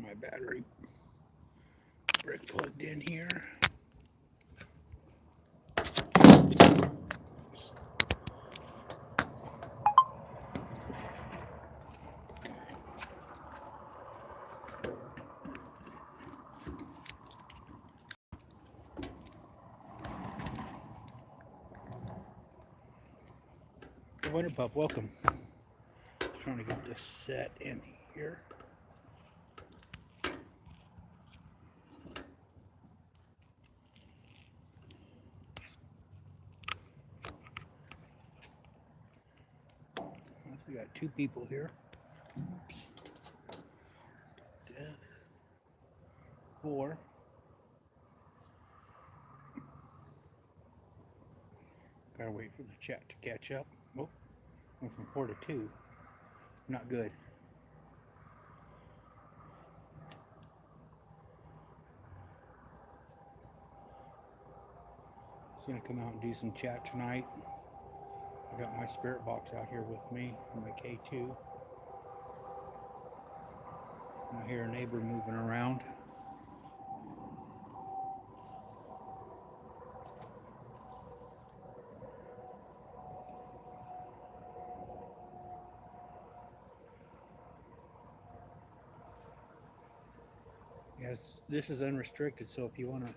My battery brick plugged in here. Winter Pup, welcome. Trying to get this set in here. We got two people here. Oops. Four. Gotta wait for the chat to catch up. Oh, went from 4 to 2. Not good. Just gonna come out and do some chat tonight. I got my spirit box out here with me, my K2. And I hear a neighbor moving around. Yes, this is unrestricted, so if you want to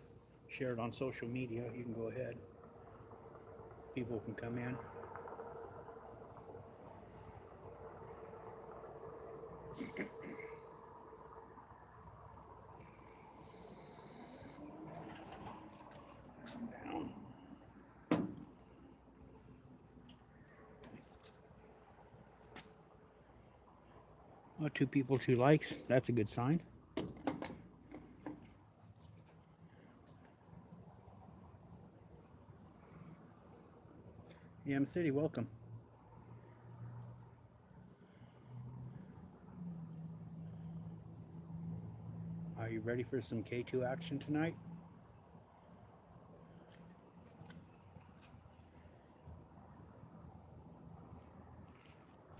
share it on social media, you can go ahead. People can come in. Down. Oh, 2 people, 2 likes. That's a good sign. Yam City, welcome. Are you ready for some K2 action tonight?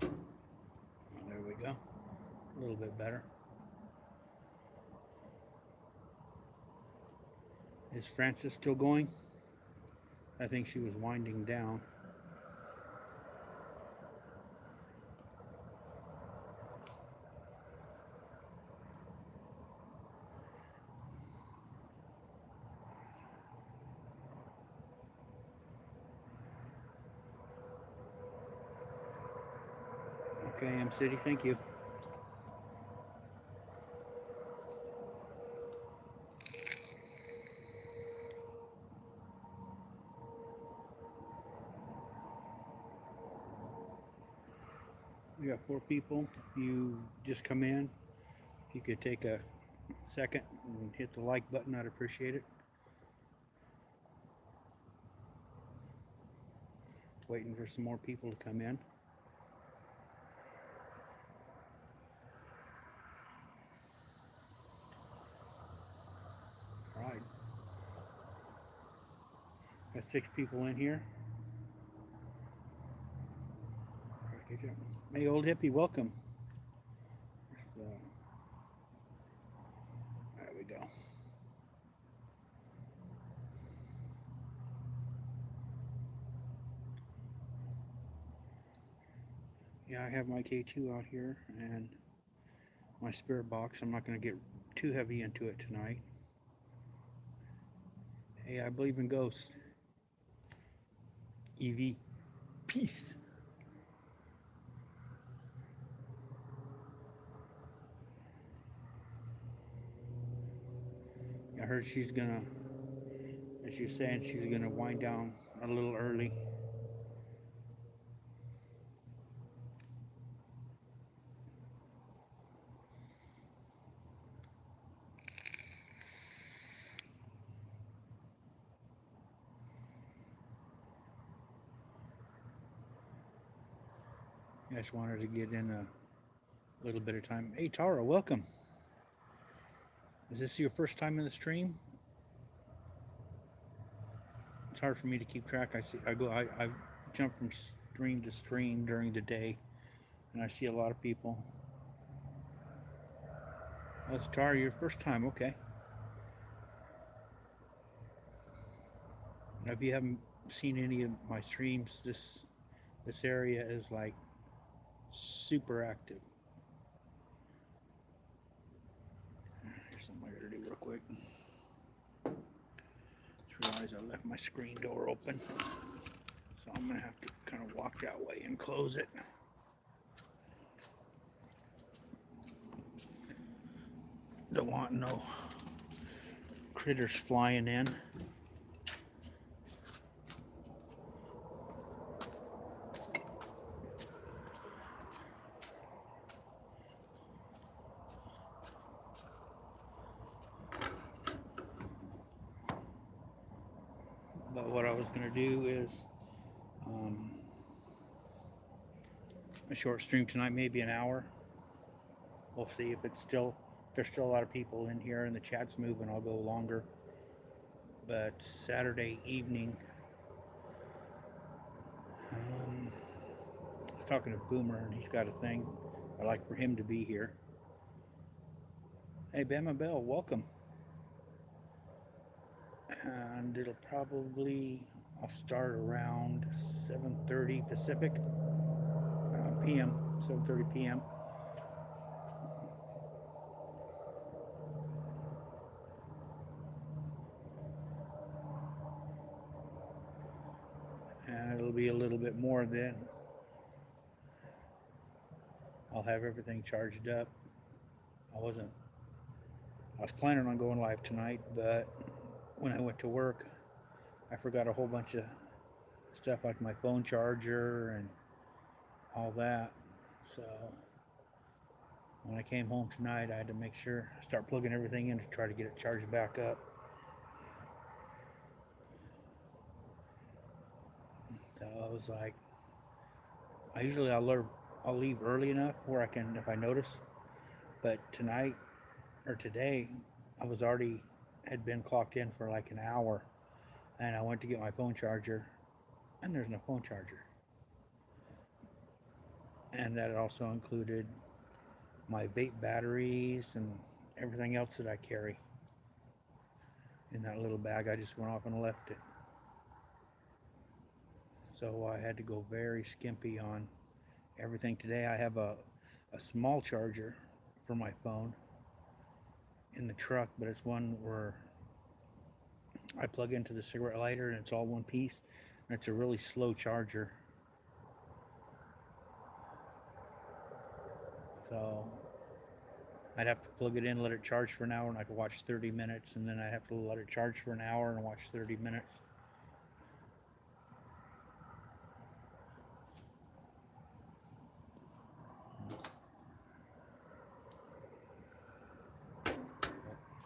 There we go. A little bit better. Is Frances still going? I think she was winding down. Okay, M City, thank you. We got 4 people. If you just come in, if you could take a second and hit the like button, I'd appreciate it. Waiting for some more people to come in. All right. Got 6 people in here. Hey, old hippie, welcome. There we go. Yeah, I have my K2 out here and my spirit box. I'm not going to get too heavy into it tonight. Hey, I believe in ghosts. EVPs. I heard she's gonna, as she's saying, she's gonna wind down a little early. I just wanted to get in a little bit of time. Hey, Tara, welcome. Is this your first time in the stream? It's hard for me to keep track. I jump from stream to stream during the day, and I see a lot of people. Oh, Star, your first time, okay. Now, if you haven't seen any of my streams, this area is like super active. Here's something I gotta do real quick. Just realized I left my screen door open, so I'm gonna have to kind of walk that way and close it. Don't want no critters flying in. But what I was going to do is a short stream tonight, maybe an hour. We'll see if there's still a lot of people in here and the chat's moving, I'll go longer. But Saturday evening, I was talking to Boomer and he's got a thing. I'd like for him to be here. Hey, Bama Bell, welcome. And I'll start around 7:30 Pacific p.m. 7:30 p.m. And it'll be a little bit more then. I'll have everything charged up. I was planning on going live tonight, but when I went to work, I forgot a whole bunch of stuff like my phone charger and all that. So when I came home tonight, I had to make sure I start plugging everything in to try to get it charged back up. So I was like, I'll leave early enough where I can, if I notice. But tonight or today, had been clocked in for like an hour, and I went to get my phone charger, and there's no phone charger. And that also included my vape batteries and everything else that I carry in that little bag. I just went off and left it. So I had to go very skimpy on everything today. I have a small charger for my phone in the truck, but it's one where I plug into the cigarette lighter and it's all one piece, and it's a really slow charger. So I'd have to plug it in, let it charge for an hour, and I could watch 30 minutes, and then I have to let it charge for an hour and watch 30 minutes.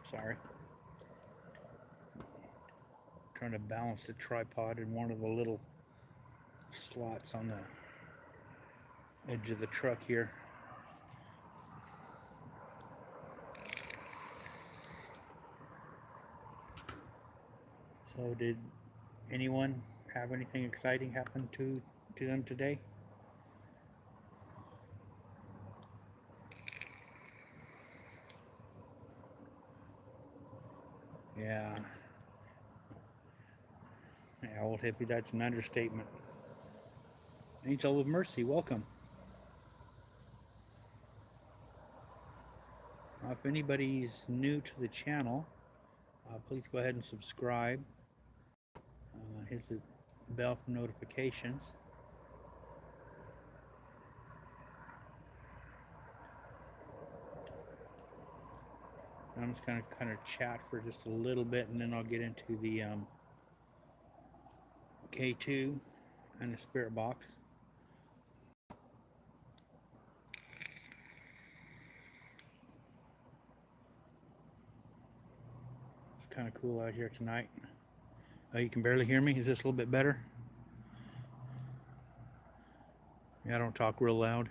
Sorry. Trying to balance the tripod in one of the little slots on the edge of the truck here. So did anyone have anything exciting happen to them today? Yeah. Yeah, old hippie, that's an understatement. Angel of Mercy, welcome. If anybody's new to the channel, please go ahead and subscribe. Hit the bell for notifications. I'm just going to kind of chat for just a little bit, and then I'll get into the K2 and the spirit box. It's kind of cool out here tonight. Oh, you can barely hear me? Is this a little bit better? Yeah, I don't talk real loud.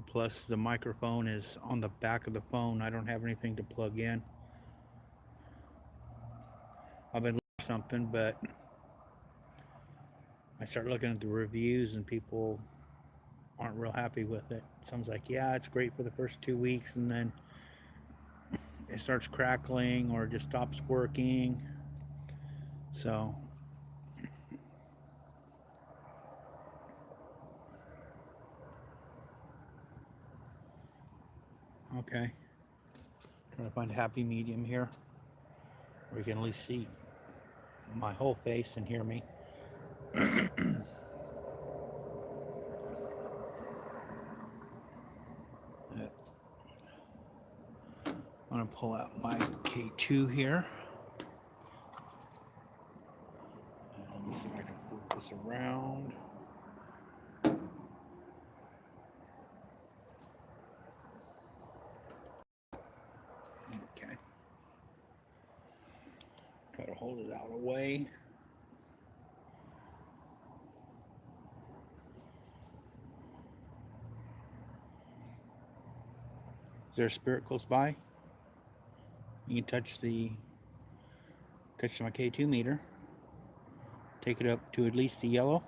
Plus, the microphone is on the back of the phone. I don't have anything to plug in. I've been looking for something, but I start looking at the reviews and people aren't real happy with it. Someone's like, yeah, it's great for the first 2 weeks, and then it starts crackling or just stops working. So okay, trying to find a happy medium here where you can at least see my whole face and hear me. I'm going to pull out my K2 here. And let me see if I can flip this around. Okay. Try to hold it out of the way. Is there a spirit close by? You can touch my K2 meter. Take it up to at least the yellow.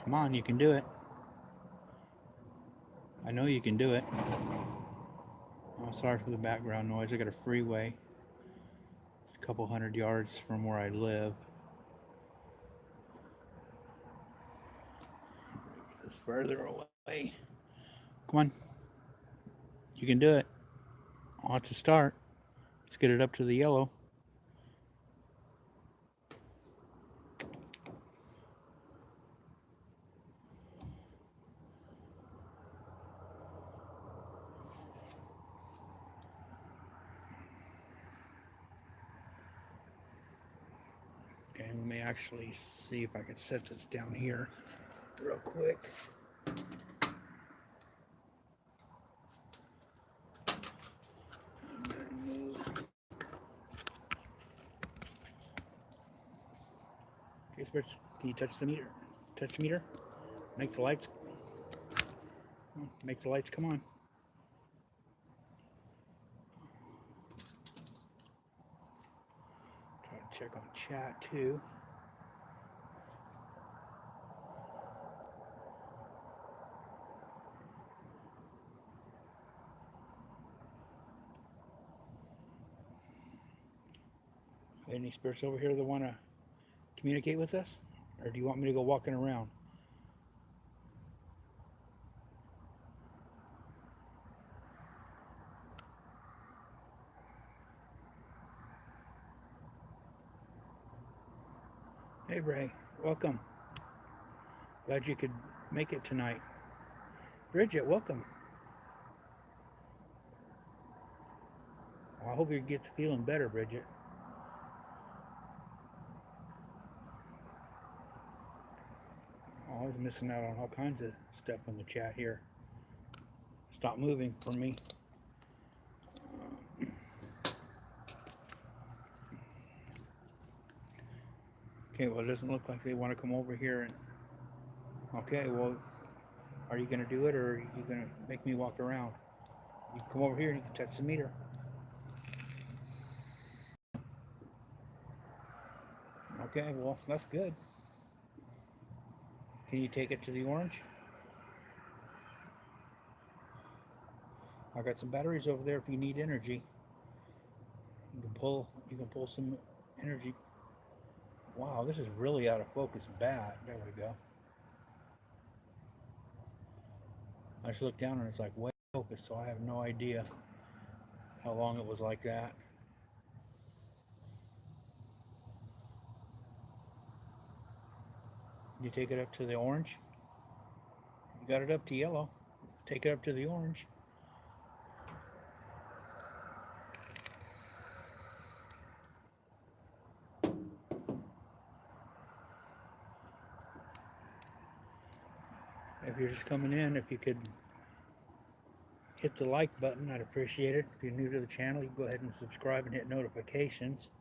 Come on, you can do it. I know you can do it. Oh, sorry for the background noise. I got a freeway. It's a couple hundred yards from where I live. Get this further away. Come on. You can do it. Oh, it's a start. Let's get it up to the yellow. Okay, let me actually see if I can set this down here real quick. Okay, Spirits, can you touch the meter? Touch the meter? Make the lights. Make the lights come on. Try to check on chat too. Any spirits over here that want to communicate with us? Or do you want me to go walking around? Hey Ray, welcome. Glad you could make it tonight. Bridget, welcome. Well, I hope you get to feeling better, Bridget. I was missing out on all kinds of stuff in the chat here. Stop moving for me. Okay, well, it doesn't look like they want to come over here. And okay, well, are you going to do it, or are you going to make me walk around? You can come over here and you can touch the meter. Okay, well, that's good. Can you take it to the orange? I got some batteries over there if you need energy. You can pull some energy. Wow, this is really out of focus bad. There we go. I just looked down and it's like way focused, so I have no idea how long it was like that. You take it up to the orange. You got it up to yellow. Take it up to the orange. If you're just coming in, if you could hit the like button, I'd appreciate it. If you're new to the channel, you can go ahead and subscribe and hit notifications.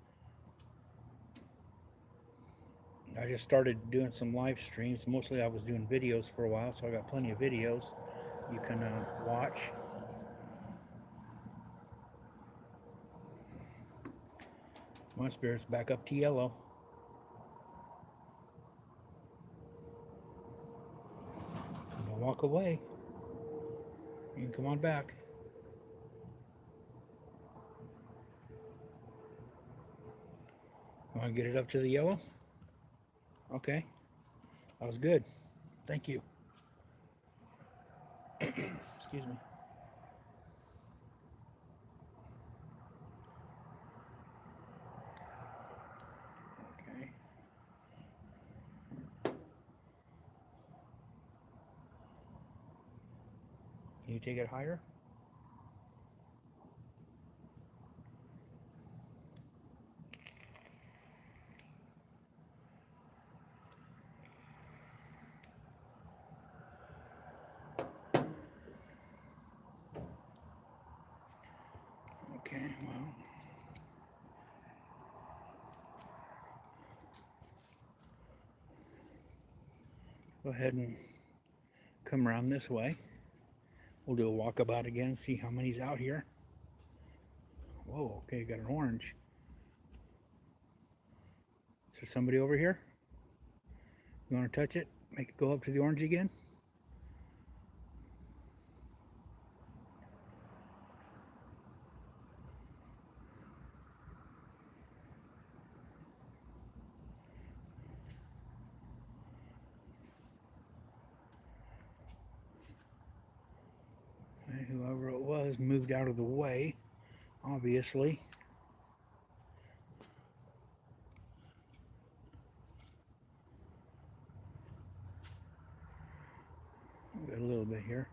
I just started doing some live streams. Mostly I was doing videos for a while, so I got plenty of videos you can watch. Come on, spirits, back up to yellow. Don't walk away. You can come on back. Want to get it up to the yellow? Okay. That was good. Thank you. Excuse me. Okay. Can you take it higher? Okay, well. Go ahead and come around this way. We'll do a walkabout again, see how many's out here. Whoa, okay, got an orange. Is there somebody over here? You want to touch it? Make it go up to the orange again? Whoever it was moved out of the way, obviously. Got a little bit here.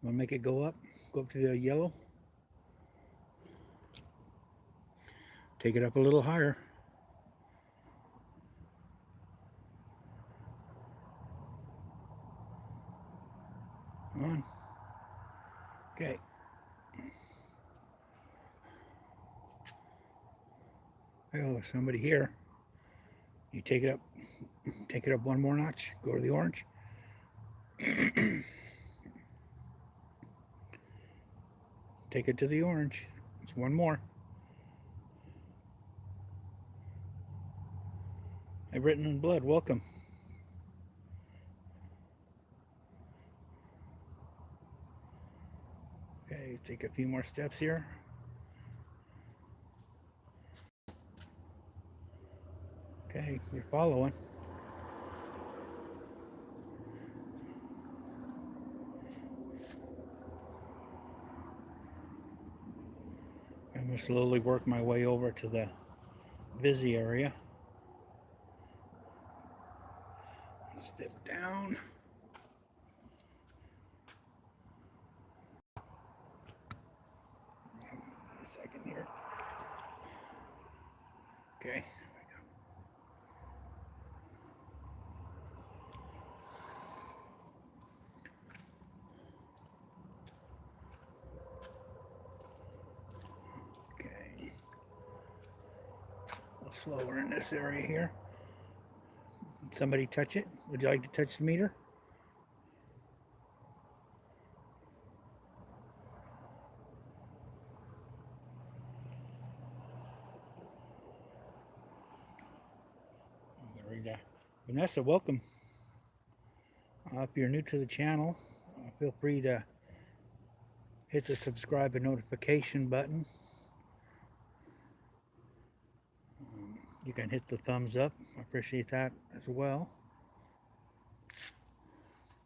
Want to make it go up? Go up to the yellow. Take it up a little higher. Come on. Okay. Oh, there's somebody here. You take it up one more notch. Go to the orange. Take it to the orange. It's one more. I've written in blood. Welcome. Okay, take a few more steps here. Okay, you're following. I'm going to slowly work my way over to the busy area. Step down. A second here. Okay. Okay. A little slower in this area here. Somebody touch it? Would you like to touch the meter? There we go. Vanessa, welcome. If you're new to the channel, feel free to hit the subscribe and notification button. You can hit the thumbs up. I appreciate that as well.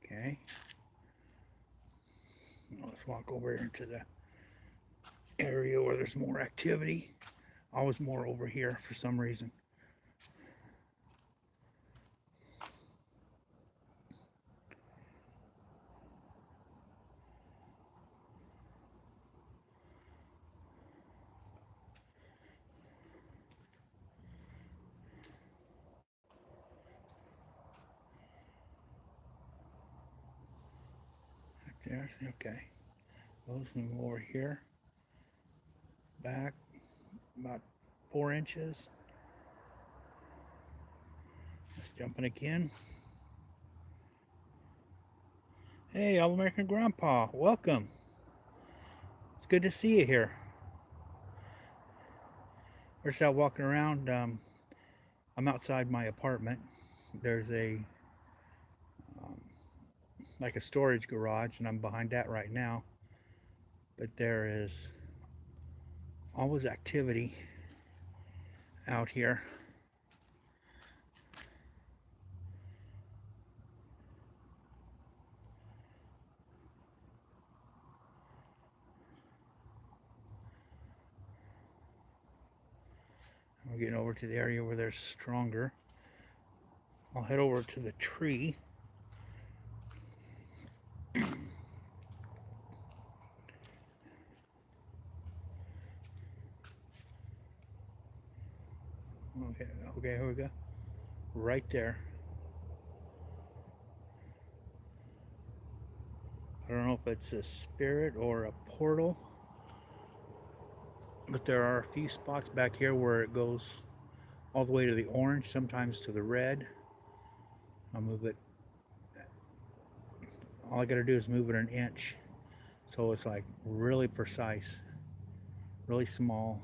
Okay. Let's walk over into the area where there's more activity. Always more over here for some reason. There, okay. Goes over here. Back about 4 inches. Just jumping again. Hey, All American Grandpa, welcome. It's good to see you here. We're just out walking around. I'm outside my apartment. There's like a storage garage, and I'm behind that right now. But there is always activity out here. We're getting over to the area where they're stronger. I'll head over to the tree. Okay, here we go. Right there. I don't know if it's a spirit or a portal, but there are a few spots back here where it goes all the way to the orange, sometimes to the red. I'll move it. All I gotta do is move it an inch. So it's like really precise, really small.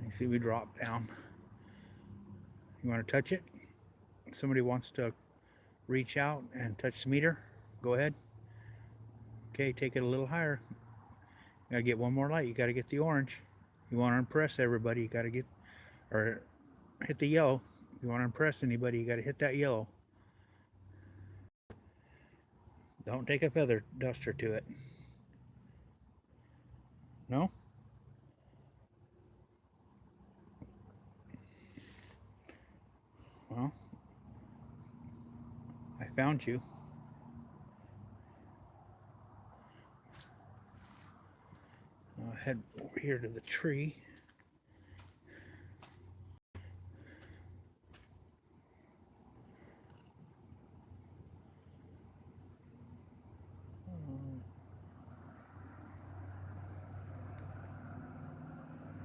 You see we drop down. You wanna touch it? If somebody wants to reach out and touch the meter, go ahead. Okay, take it a little higher. You gotta get one more light. You gotta get the orange. You wanna impress everybody, you gotta get, or hit the yellow. If you wanna impress anybody, you gotta hit that yellow. Don't take a feather duster to it. No? Well, I found you. I'll head over here to the tree.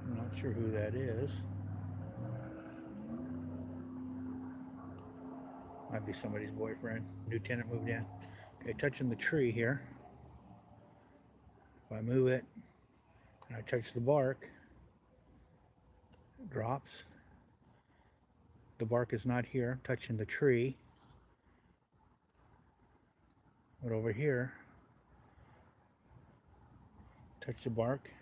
I'm not sure who that is. Might be somebody's boyfriend. New tenant moved in. Okay, touching the tree here. If I move it and I touch the bark, it drops. The bark is not here. I'm touching the tree. But over here, touch the bark.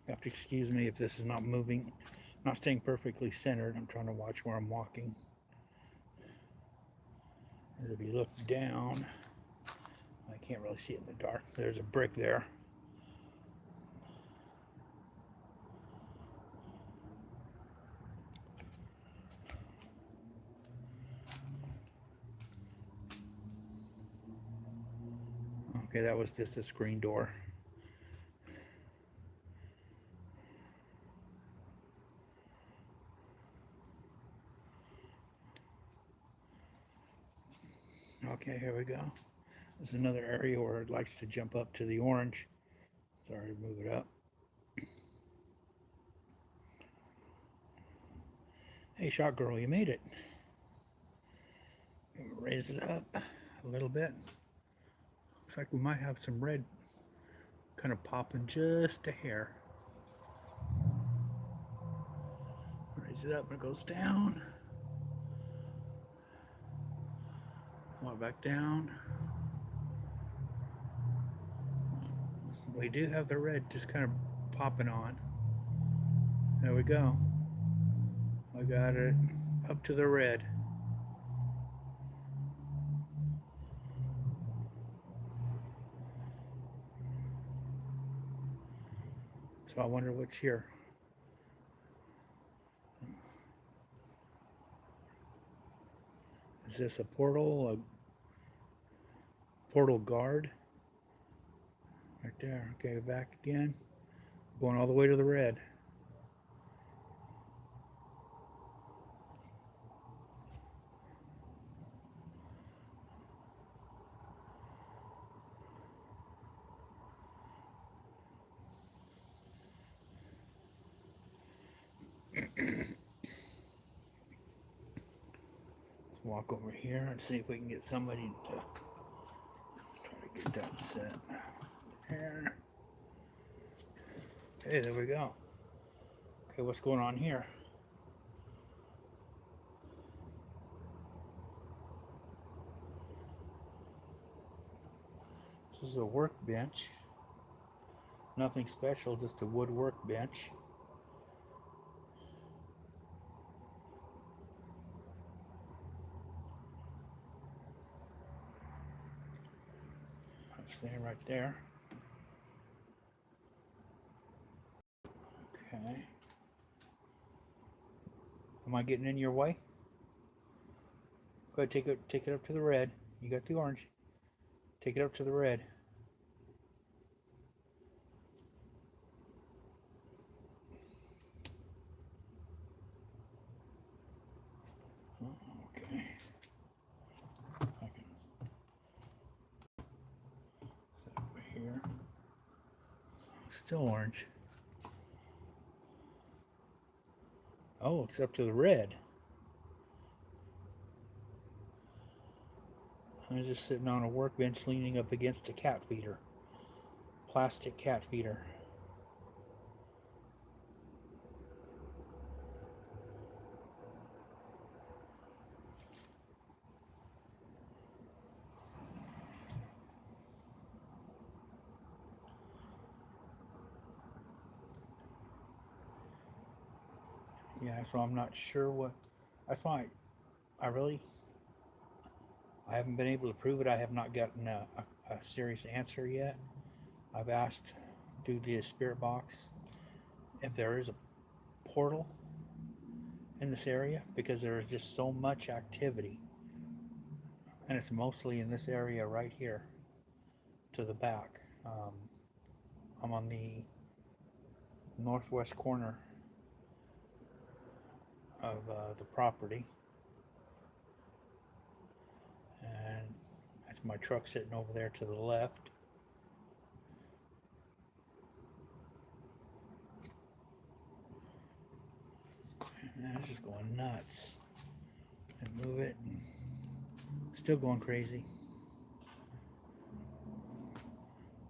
You have to excuse me if this is not moving, not staying perfectly centered. I'm trying to watch where I'm walking. And if you look down, I can't really see it in the dark. There's a brick there. Okay, that was just a screen door. Okay, here we go. There's another area where it likes to jump up to the orange. Sorry to move it up. Hey, shot girl, you made it. Raise it up a little bit. Looks like we might have some red kind of popping just a hair. Raise it up and it goes down. Come on, back down. We do have the red just kind of popping on. There we go. I got it up to the red. So I wonder what's here. Is this a portal? A portal guard? Right there. Okay, back again. Going all the way to the red. walk over here and see if we can get somebody to try to get that set there. Hey, there we go. Okay, what's going on here? This is a workbench. Nothing special, just a wood workbench. I'm staying right there. Okay. Am I getting in your way? Go ahead, take it up to the red. You got the orange. Take it up to the red. Okay. I can set over here. Still orange. Oh, it's up to the red. I'm just sitting on a workbench leaning up against a cat feeder. Plastic cat feeder. Yeah, so I'm not sure what. That's why I haven't been able to prove it. I have not gotten a serious answer yet. I've asked through the spirit box if there is a portal in this area, because there is just so much activity, and it's mostly in this area right here to the back. I'm on the northwest corner of the property, and that's my truck sitting over there to the left. And it's just going nuts. And move it, and still going crazy.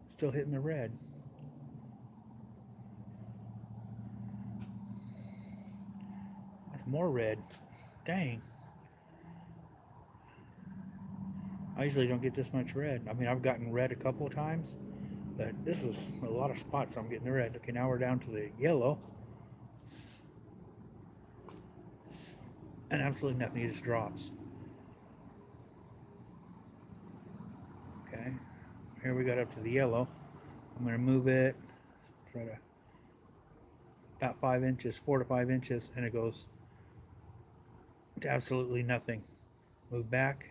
Still hitting the red. That's more red. Dang. I usually don't get this much red. I mean, I've gotten red a couple of times, but this is a lot of spots I'm getting the red. Okay, now we're down to the yellow. And absolutely nothing, it just drops. Okay, here we got up to the yellow. I'm going to move it, try to, about 5 inches, 4 to 5 inches, and it goes to absolutely nothing. Move back,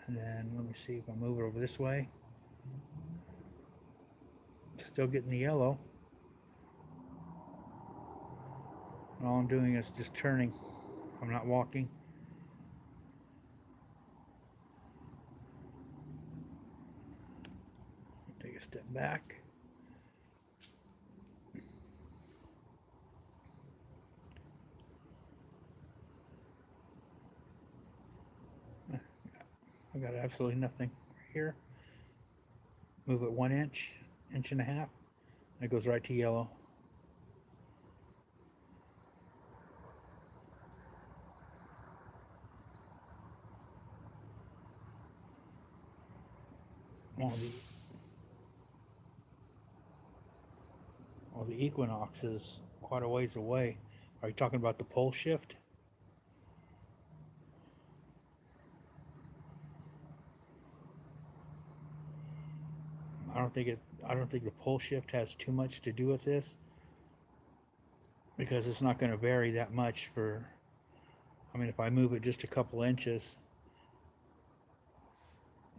and then let me see if I move it over this way. Still getting the yellow. And all I'm doing is just turning. I'm not walking. Take a step back. I've got absolutely nothing right here. Move it 1 inch, inch and a half, and it goes right to yellow. Well, the equinox is quite a ways away. Are you talking about the pole shift? I don't think the pole shift has too much to do with this, because it's not going to vary that much for, I mean, if I move it just a couple inches,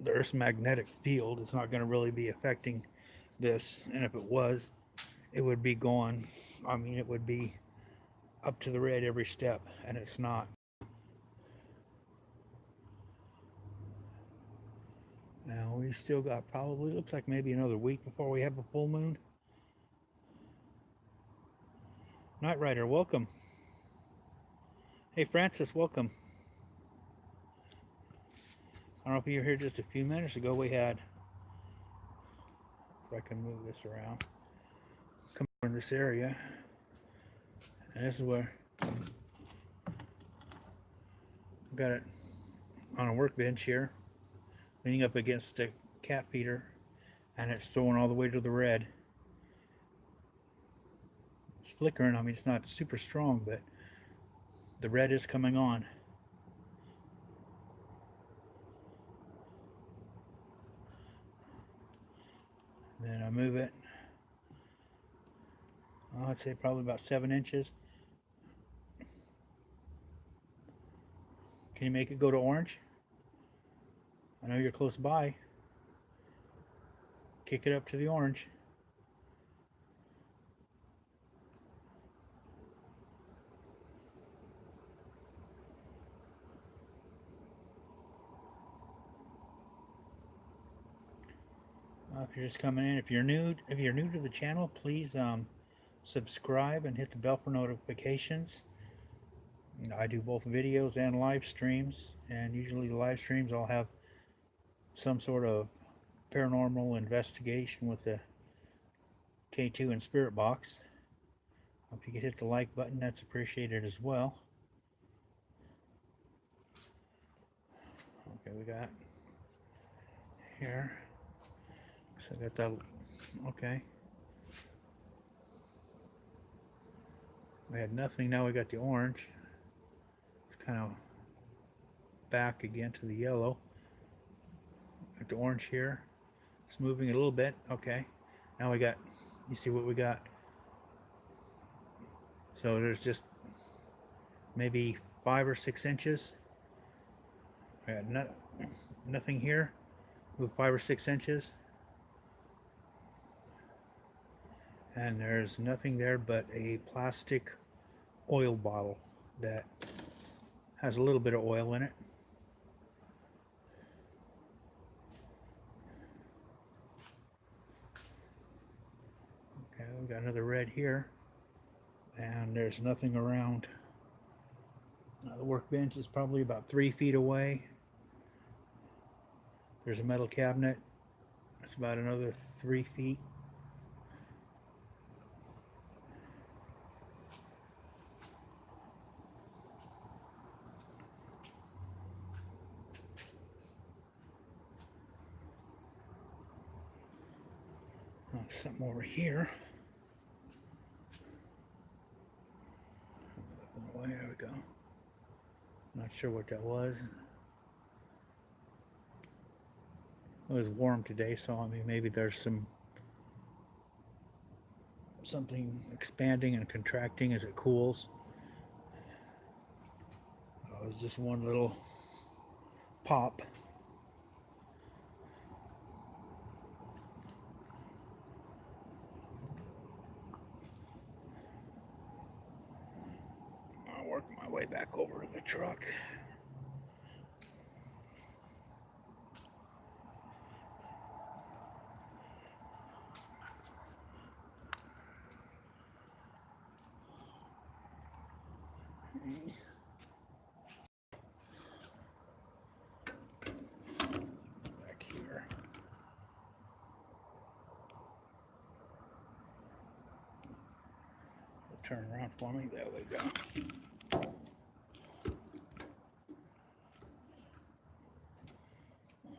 the Earth's magnetic field is not going to really be affecting this, and if it was, it would be going, I mean, it would be up to the red every step, and it's not. Now we still got probably, looks like maybe another week before we have a full moon. Night Rider, welcome. Hey Francis, welcome. I don't know if you were here just a few minutes ago. We had, if I can move this around, come over in this area, and this is where I've got it on a workbench here, leaning up against a cat feeder, and it's throwing all the way to the red. It's flickering. I mean, it's not super strong, but the red is coming on. Then I move it, I'd say probably about 7 inches. Can you make it go to orange? I know you're close by. Kick it up to the orange. If you're just coming in, if you're new to the channel, please subscribe and hit the bell for notifications. I do both videos and live streams, and usually the live streams I'll have some sort of paranormal investigation with the K2 and Spirit Box. If you could hit the like button, that's appreciated as well. Okay, we got here. So I got that. Okay. We had nothing, now we got the orange. It's kind of back again to the yellow. Got the orange here. It's moving a little bit. Okay. Now we got, you see what we got? So there's just maybe 5 or 6 inches. I got nothing here. Move 5 or 6 inches. And there's nothing there but a plastic oil bottle that has a little bit of oil in it. Okay, we've got another red here, and there's nothing around. The workbench is probably about 3 feet away. There's a metal cabinet. That's about another 3 feet. Something over here. There we go. Not sure what that was. It was warm today, so I mean maybe there's something expanding and contracting as it cools. It was just one little pop. I'll work my way back over to the truck. Back here. Turn around for me. There we go.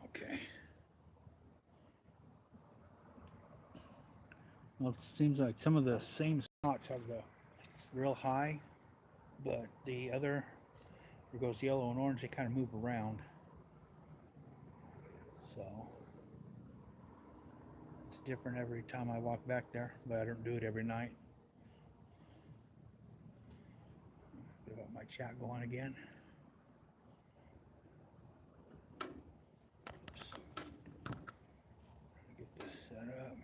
Okay. Well, it seems like some of the same spots have the real high, but the other, where it goes yellow and orange, they kind of move around. So it's different every time I walk back there, but I don't do it every night. Got my chat going again. Oops. Get this set up.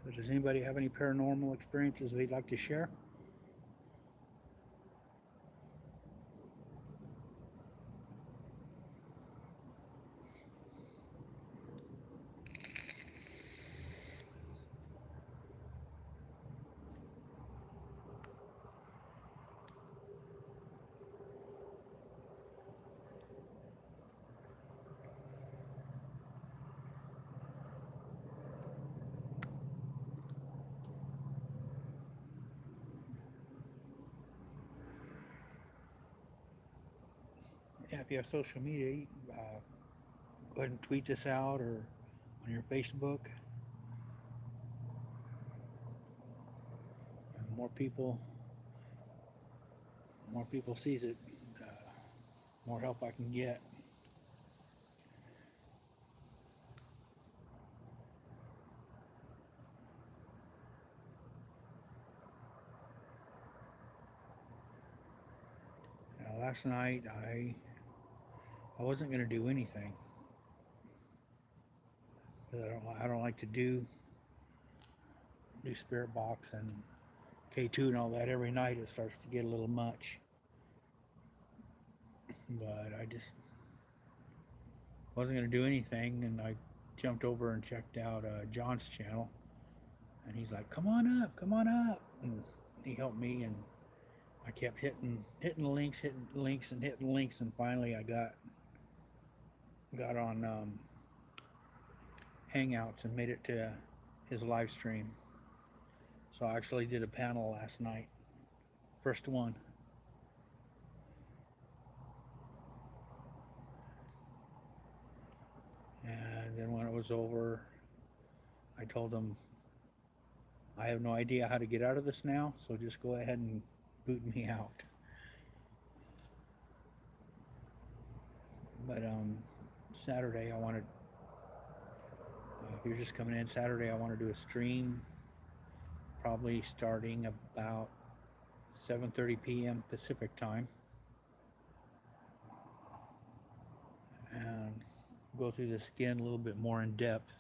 So does anybody have any paranormal experiences they'd like to share? if you have social media, go ahead and tweet this out or on your Facebook. And the more people sees it, more help I can get. Now, last night I wasn't going to do anything. I don't like to do Spirit Box and K2 and all that every night. It starts to get a little much. But I just wasn't going to do anything, and I jumped over and checked out John's channel, and he's like, come on up, and he helped me, and I kept hitting links, and finally I got on Hangouts and made it to his live stream. So I actually did a panel last night, first one. And then when it was over, I told him, I have no idea how to get out of this now, so just go ahead and boot me out. But Saturday I wanted, if you're just coming in Saturday, I want to do a stream, probably starting about 7:30 p.m. Pacific time, and go through this again a little bit more in depth.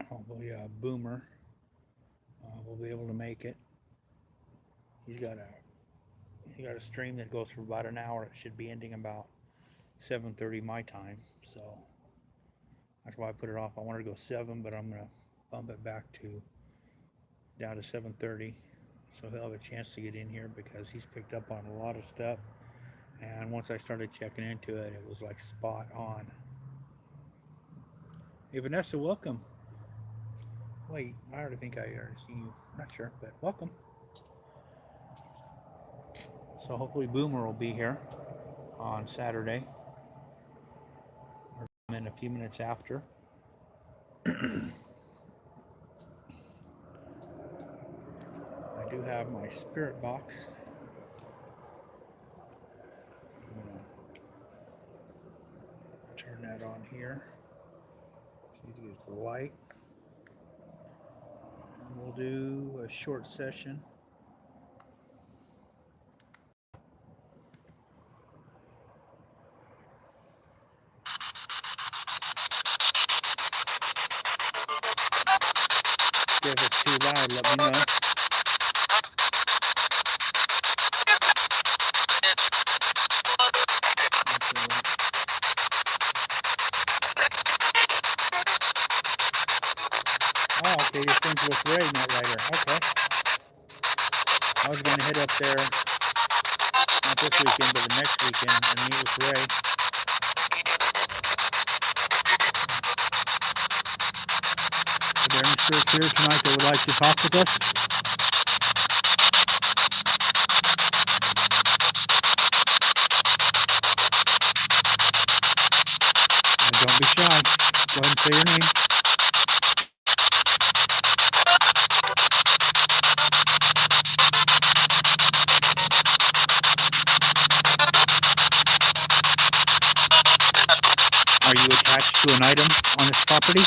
Hopefully Boomer will be able to make it. He's got a stream that goes for about an hour. It should be ending about 7:30 my time, so that's why I put it off. I wanted to go 7, but I'm gonna bump it back down to 7:30, so he'll have a chance to get in here because he's picked up on a lot of stuff, and once I started checking into it, it was like spot on. Hey Vanessa, welcome. Wait, I already think I already see you. Not sure, but welcome. So hopefully Boomer will be here on Saturday, or in a few minutes after. I do have my Spirit Box. I'm going to turn that on here. See to get the light. And we'll do a short session. If it's too loud, let me know. Oh, okay, you're friends with Ray, Night Rider. Okay. I was going to head up there, not this weekend, but the next weekend, and meet with Ray. Are there any spirits here tonight that would like to talk with us? And don't be shy. Go ahead and say your name. Are you attached to an item on this property?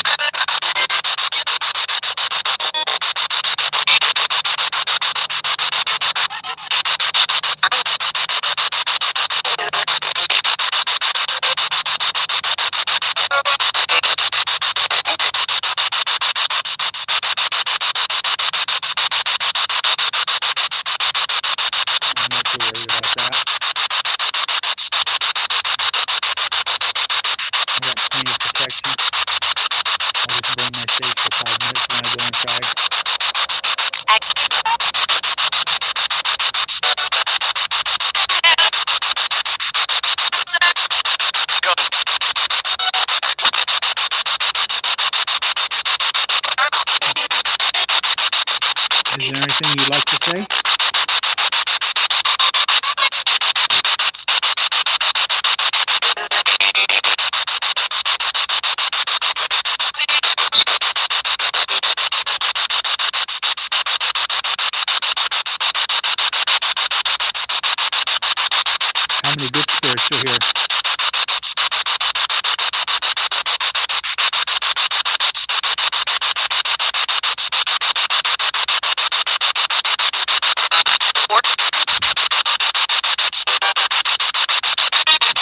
I'm not too worried about that. I got plenty of protection. picture here.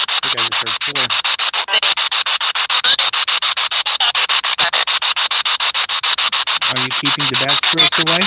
I think I just heard 4. Are you keeping the bad spirits away?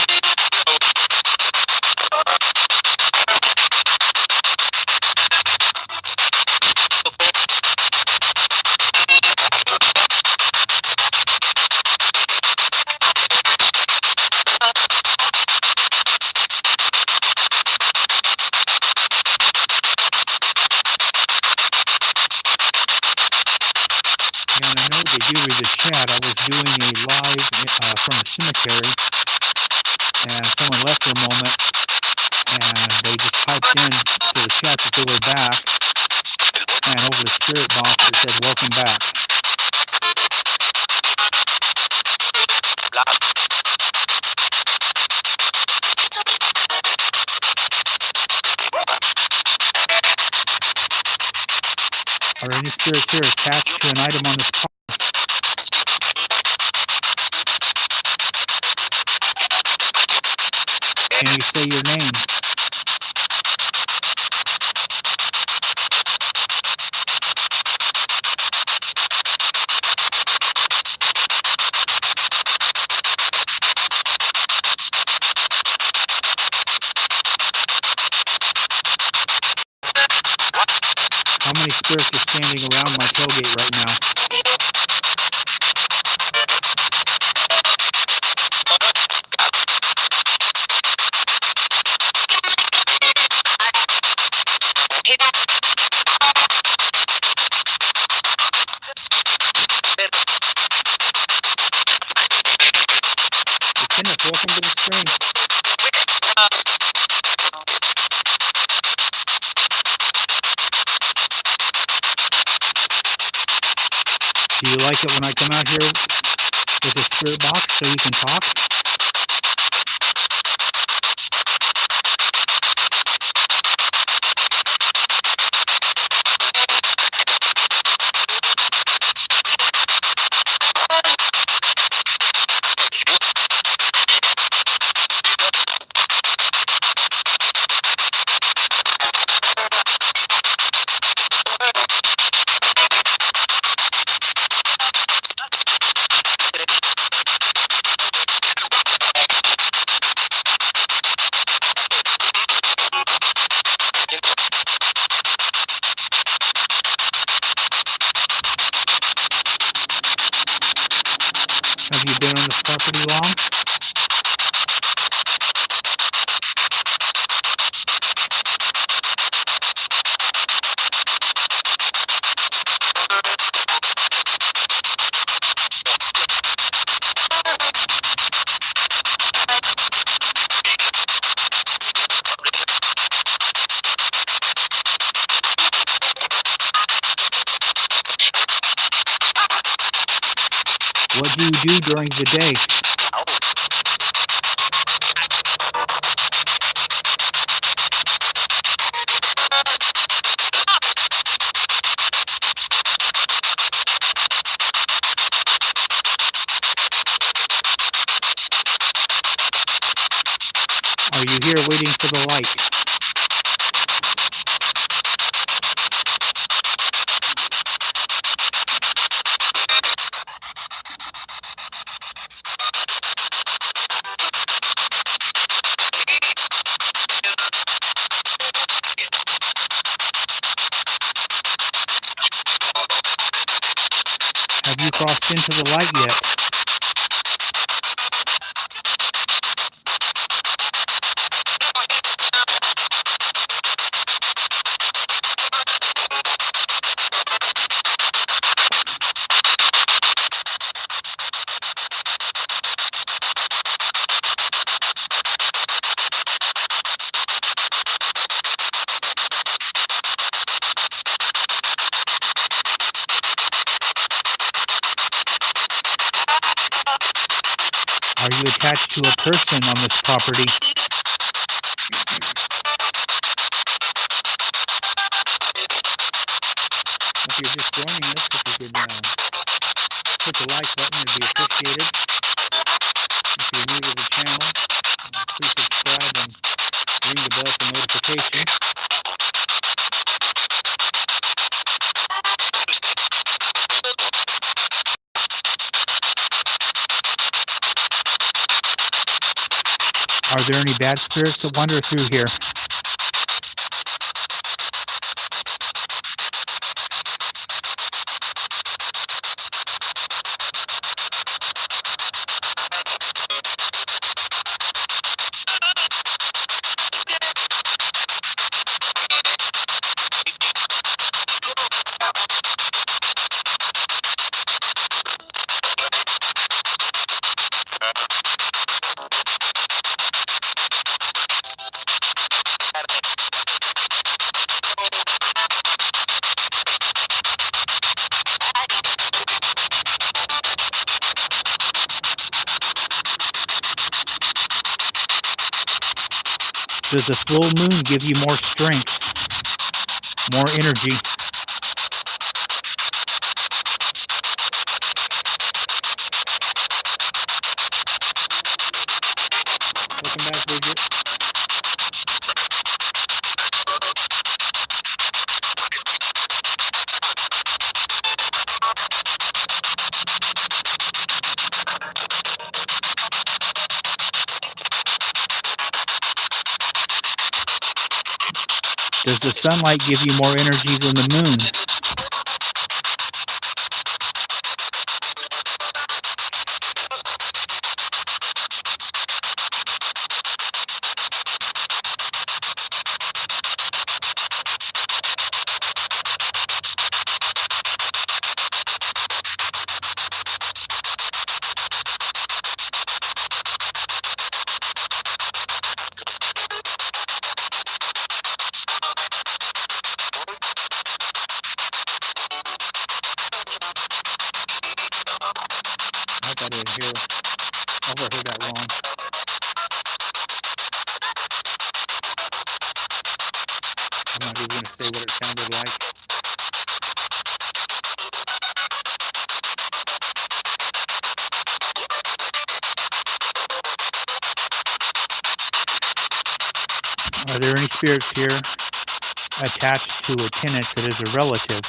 And I know they do read the chat. I was doing a live from a cemetery, and someone left for a moment, and they just typed in to the chat that they were back, and over the spirit box it said, "Welcome back." Are any spirits here attached to an item on this property? Can you say your name? How many spirits are standing around my tailgate right now? Kenneth, welcome to the stream. Do you like it when I come out here with a spirit box so you can talk? Have you been on this property long? What do you do during the day? Are you here waiting for the light? Have you crossed into the light yet? Are you attached to a person on this property? you're just joining us, if you could hit the like button, it'd be appreciated. If you're new to the channel, please subscribe and ring the bell for notification. Are there any bad spirits that wander through here? Does a full moon give you more strength, more energy? Welcome back, Bridget. Does the sunlight give you more energy than the moon? I thought I overheard that wrong. I'm not even going to say what it sounded like. Are there any spirits here attached to a tenant that is a relative?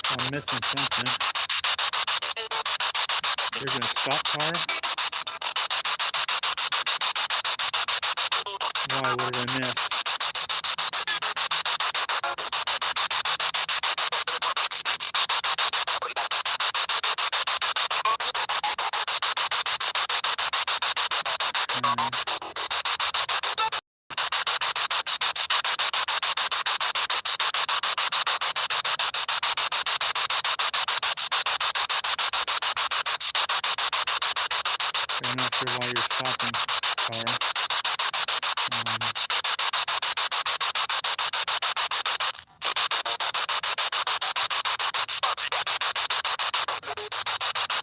I'm missing something. There's a stop car. Why? What did I miss? I'm not sure why you're stopping, Carl.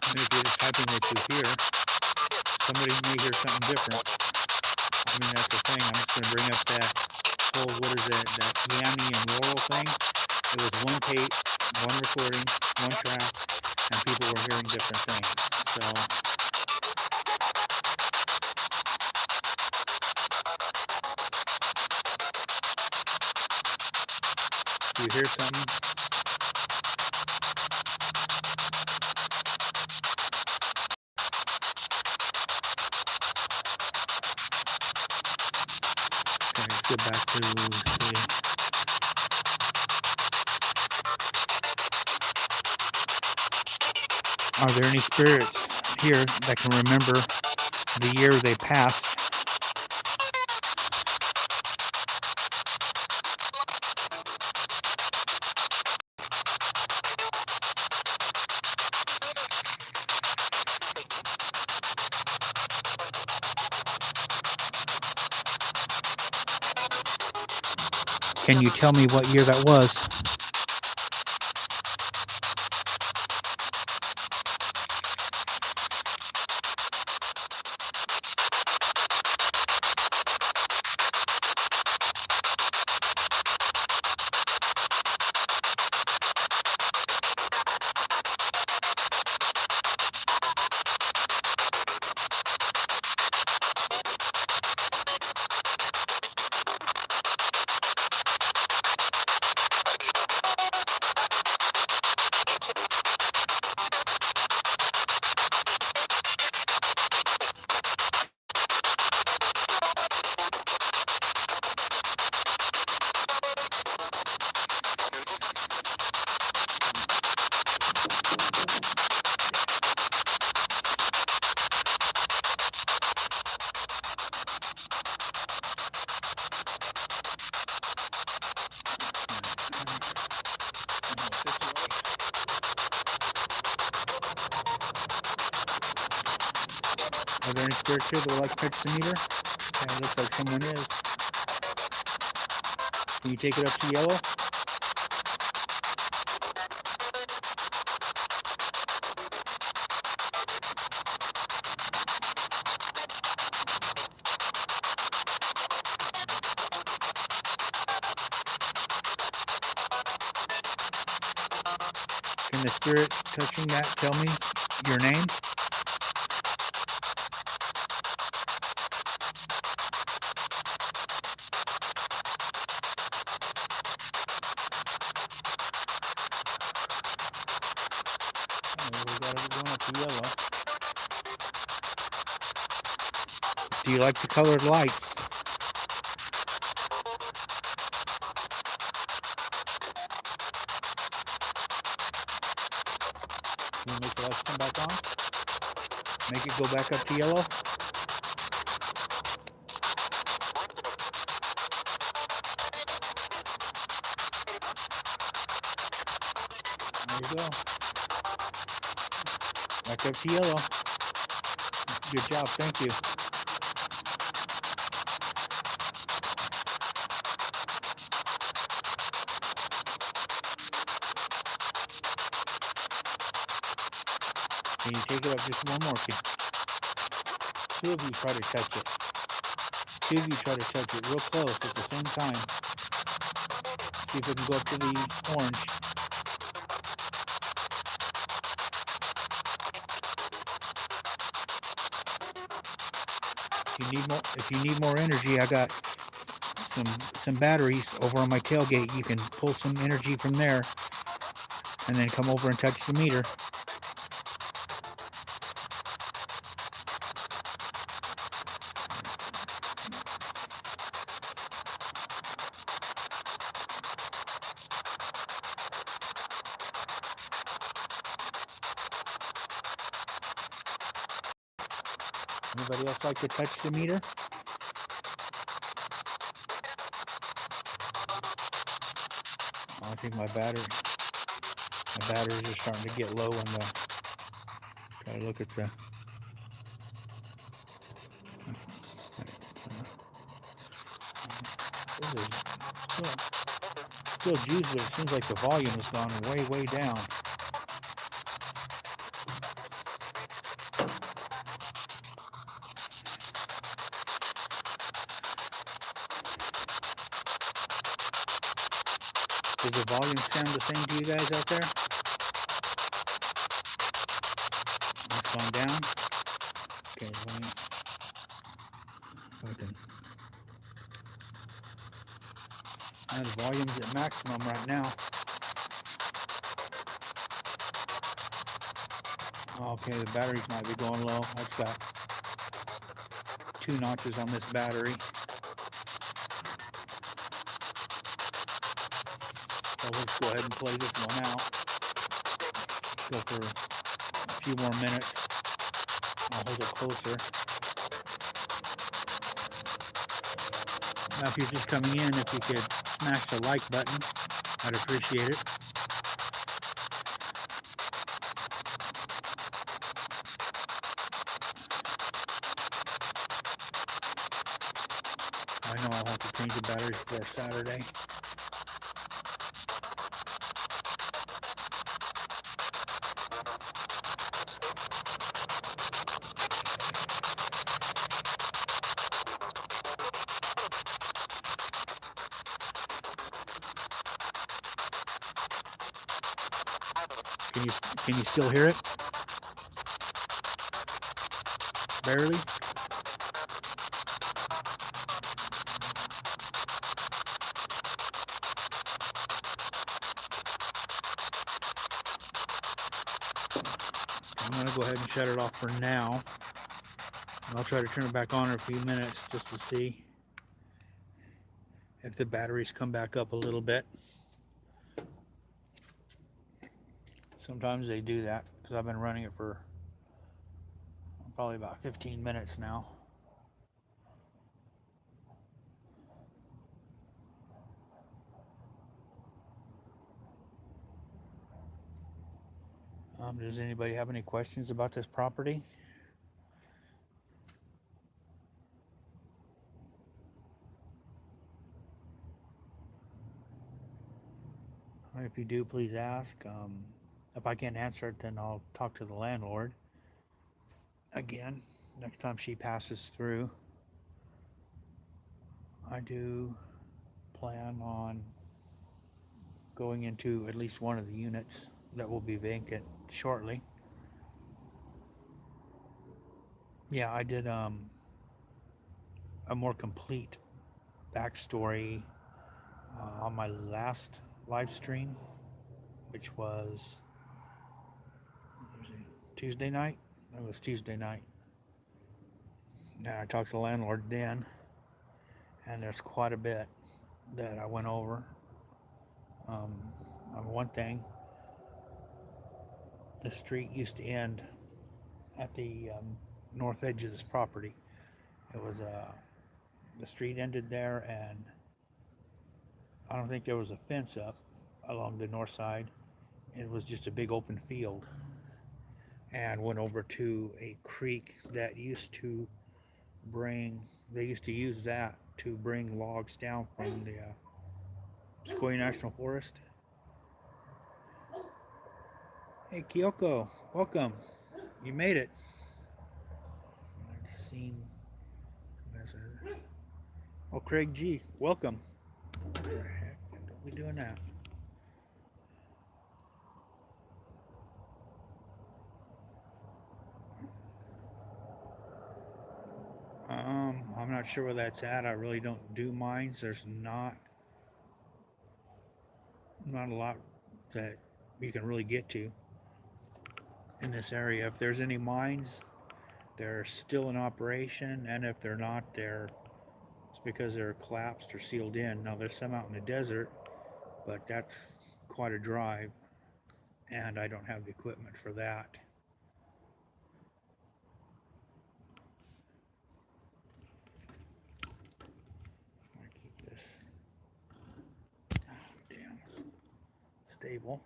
And if you're just typing what you hear, somebody may hear something different. I mean, that's the thing. I'm just going to bring up that whole, what is that Yanni and Laurel thing. It was one tape, one recording, one track, and people were hearing different things. So do you hear something? Okay, let's get back to, see. Are there any spirits here that can remember the year they passed? Can you tell me what year that was? Are there any spirits here that would like to touch the meter? Okay, it looks like someone is. Can you take it up to yellow? Can the spirit touching that tell me your name? Oh, we got it going up to yellow. Do you like the colored lights? Can you make the lights come back on? Make it go back up to yellow? There you go. Back up to yellow. Good job, thank you. Can you take it up just one more? Two of you try to touch it. Two of you try to touch it real close at the same time. See if it can go up to the orange. If you need more energy, I got some batteries over on my tailgate. You can pull some energy from there and then come over and touch the meter. Anybody else like to touch the meter? Oh, I think my batteries are starting to get low in the. Try to look at the. Still juice, but it seems like the volume has gone way down. Does the volume sound the same to you guys out there? It's gone down. Okay, let me. The volume's at maximum right now. Okay, the batteries might be going low. It's got 2 notches on this battery. So let's go ahead and play this one out. Go for a few more minutes. I'll hold it closer. Now, if you're just coming in, if you could smash the like button, I'd appreciate it. I know I'll have to change the batteries before Saturday. Can you still hear it? Barely? I'm going to go ahead and shut it off for now. I'll try to turn it back on in a few minutes just to see if the batteries come back up a little bit. Sometimes they do that because I've been running it for probably about 15 minutes now. Does anybody have any questions about this property? If you do, please ask. If I can't answer it, then I'll talk to the landlord again next time she passes through. I do plan on going into at least one of the units that will be vacant shortly. Yeah, I did a more complete backstory on my last live stream, which was Tuesday night. It was Tuesday night. And I talked to the landlord then, and there's quite a bit that I went over. On one thing, the street used to end at the north edge of this property. It was the street ended there, and I don't think there was a fence up along the north side. It was just a big open field, and went over to a creek that used to they used to use that to bring logs down from the Sequoia National Forest. Hey Kyoko, welcome. You made it. I've seen. Oh, Craig G, welcome. What the heck? Don't be doing that. I'm not sure where that's at. I really don't do mines. There's not a lot that you can really get to in this area. If there's any mines, they're still in operation, and if they're not, it's because they're collapsed or sealed in. Now there's some out in the desert, but that's quite a drive, and I don't have the equipment for that. I keep this stable.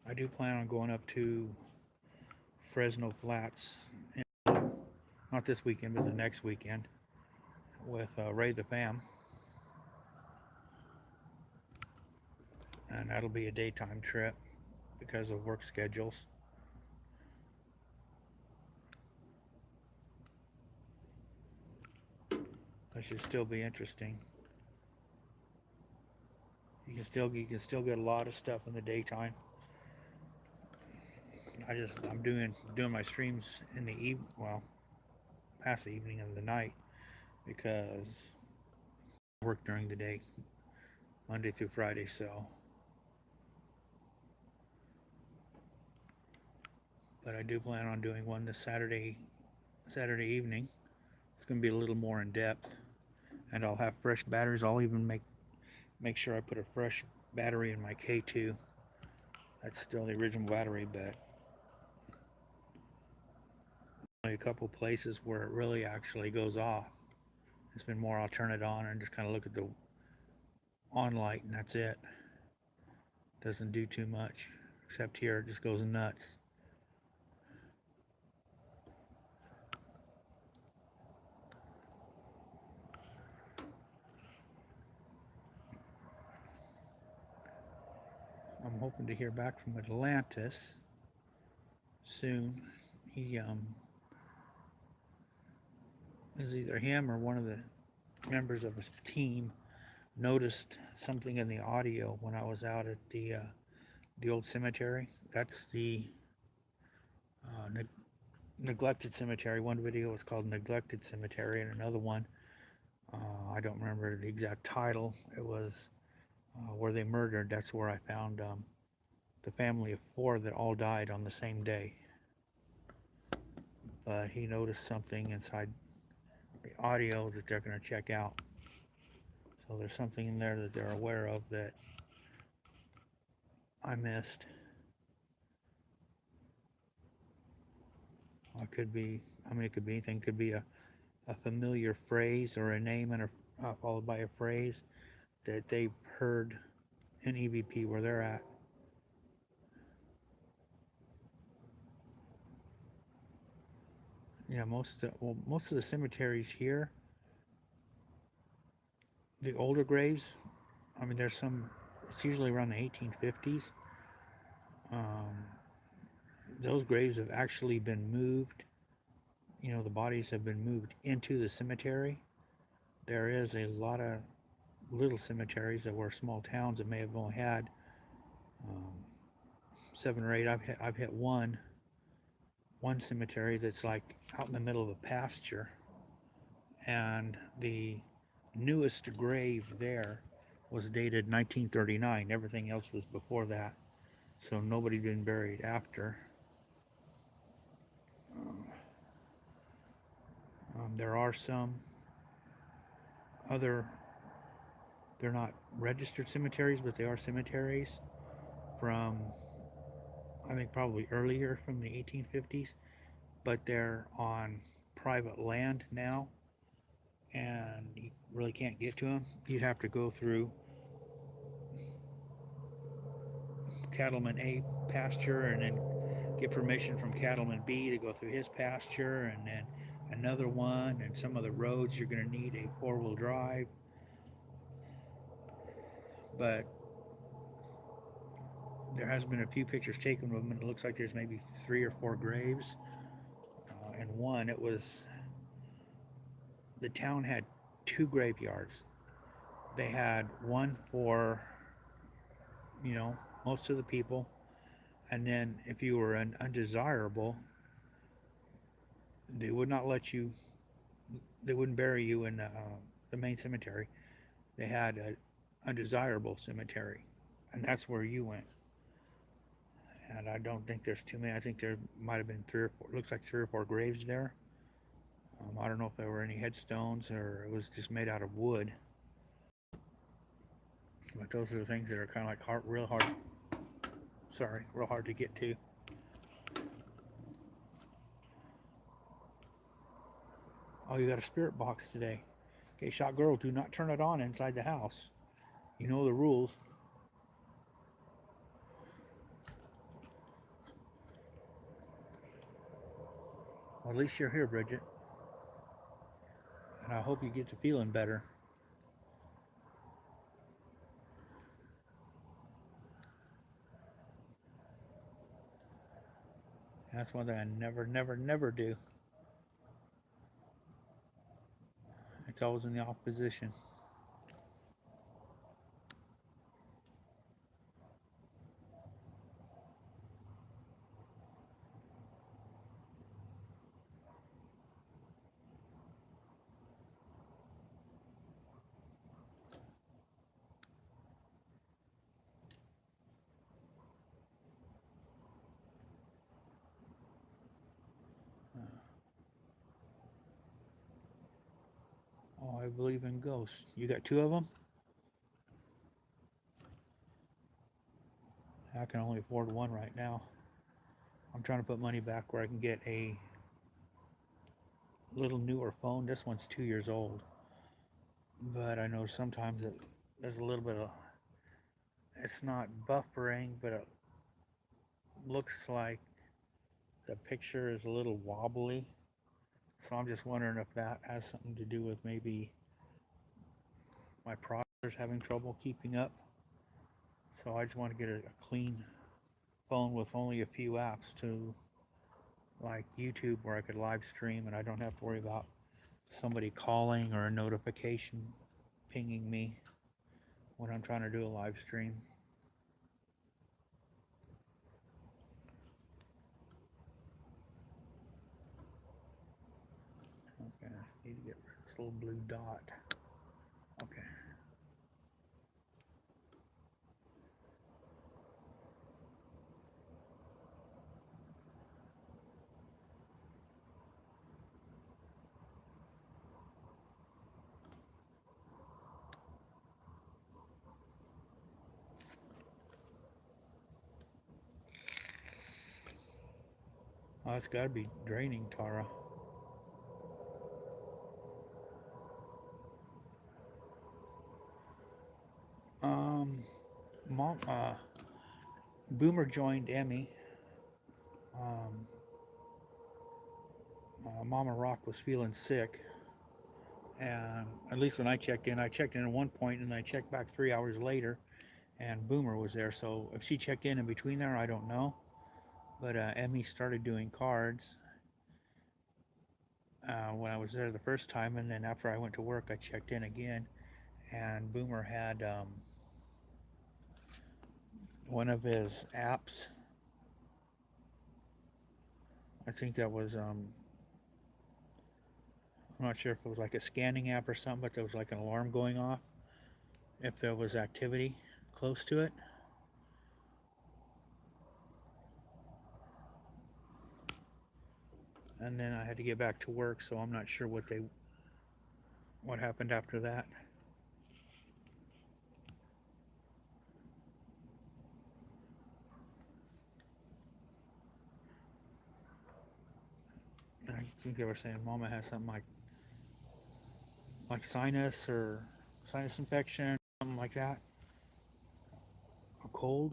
I do plan on going up to Fresno Flats, not this weekend, but the next weekend, with Ray the Fam. And that'll be a daytime trip because of work schedules. That should still be interesting. You can still get a lot of stuff in the daytime. I'm doing my streams in the past the evening of the night, because I work during the day, Monday through Friday. So, but I do plan on doing one this Saturday evening. It's going to be a little more in depth, and I'll have fresh batteries. I'll even make sure I put a fresh battery in my K2. That's still the original battery, but only a couple places where it really actually goes off. It's been more I'll turn it on and just kind of look at the on light, and that's it. Doesn't do too much, except here it just goes nuts. I'm hoping to hear back from Atlantis soon. He is either him or one of the members of his team noticed something in the audio when I was out at the old cemetery. That's the neglected cemetery. One video was called Neglected Cemetery, and another one, I don't remember the exact title. It was where they murdered. That's where I found the family of 4 that all died on the same day. But he noticed something inside the audio that they're going to check out. So there's something in there that they're aware of that I missed. It could be anything. It could be a familiar phrase or a name and followed by a phrase that they've heard in EVP where they're at. Yeah, most of the cemeteries here the older graves, I mean, there's some, it's usually around the 1850s. Um, those graves have actually been moved. You know, the bodies have been moved into the cemetery. There is a lot of little cemeteries that were small towns that may have only had um, 7 or 8. I've hit one cemetery that's like out in the middle of a pasture, and the newest grave there was dated 1939. Everything else was before that, so nobody been buried after. There are some other, they're not registered cemeteries, but they are cemeteries from, I think, probably earlier, from the 1850s, but they're on private land now, and you really can't get to them. You'd have to go through Cattleman A pasture and then get permission from Cattleman B to go through his pasture, and then another one, and some of the roads you're going to need a four-wheel drive. But there has been a few pictures taken of them, and it looks like there's maybe 3 or 4 graves. And one, it was, the town had 2 graveyards. They had one for, you know, most of the people, and then if you were an undesirable, they would not let you, they wouldn't bury you in the main cemetery. They had an undesirable cemetery, and that's where you went. And I don't think there's too many. I think there might have been 3 or 4, looks like 3 or 4 graves there. I don't know if there were any headstones or it was just made out of wood. But those are the things that are kind of like real hard to get to. Oh, you got a spirit box today. Okay, shot girl, do not turn it on inside the house. You know the rules. Well, at least you're here, Bridget. And I hope you get to feeling better. That's one thing I never do. It's always in the off position. Oh, I believe in ghosts. You got 2 of them? I can only afford one right now. I'm trying to put money back where I can get a little newer phone. This one's 2 years old. But I know sometimes there's a little bit of, it's not buffering, but it looks like the picture is a little wobbly. So I'm just wondering if that has something to do with maybe my processor's having trouble keeping up. So I just want to get a clean phone with only a few apps, to like YouTube, where I could live stream and I don't have to worry about somebody calling or a notification pinging me when I'm trying to do a live stream. Okay, I need to get rid of this little blue dot. Okay. Oh, it's got to be draining, Tara. Mom, Boomer joined Emmy. Mama Rock was feeling sick, And at least when I checked in at one point, and I checked back 3 hours later, and Boomer was there. So if she checked in between there, I don't know. But Emmy started doing cards when I was there the first time, and then after I went to work, I checked in again, and Boomer had one of his apps. I think that was I'm not sure if it was like a scanning app or something, but there was like an alarm going off if there was activity close to it. And then I had to get back to work, so I'm not sure what happened after that. I think they were saying Mama has something like sinus or sinus infection, something like that, a cold.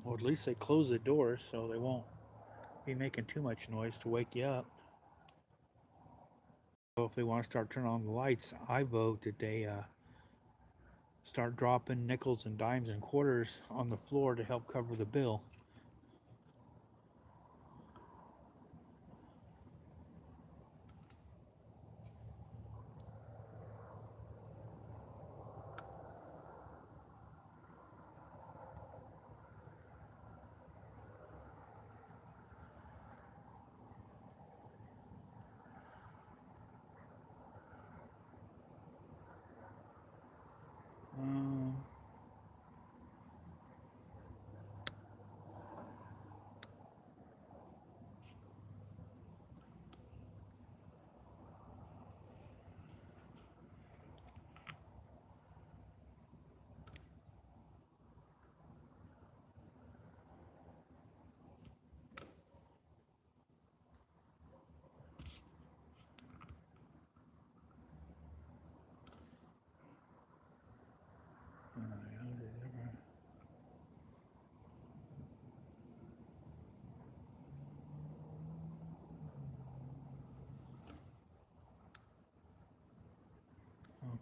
Well, at least they close the doors so they won't be making too much noise to wake you up. So if they want to start turning on the lights, I vote that they start dropping nickels and dimes and quarters on the floor to help cover the bill. Um,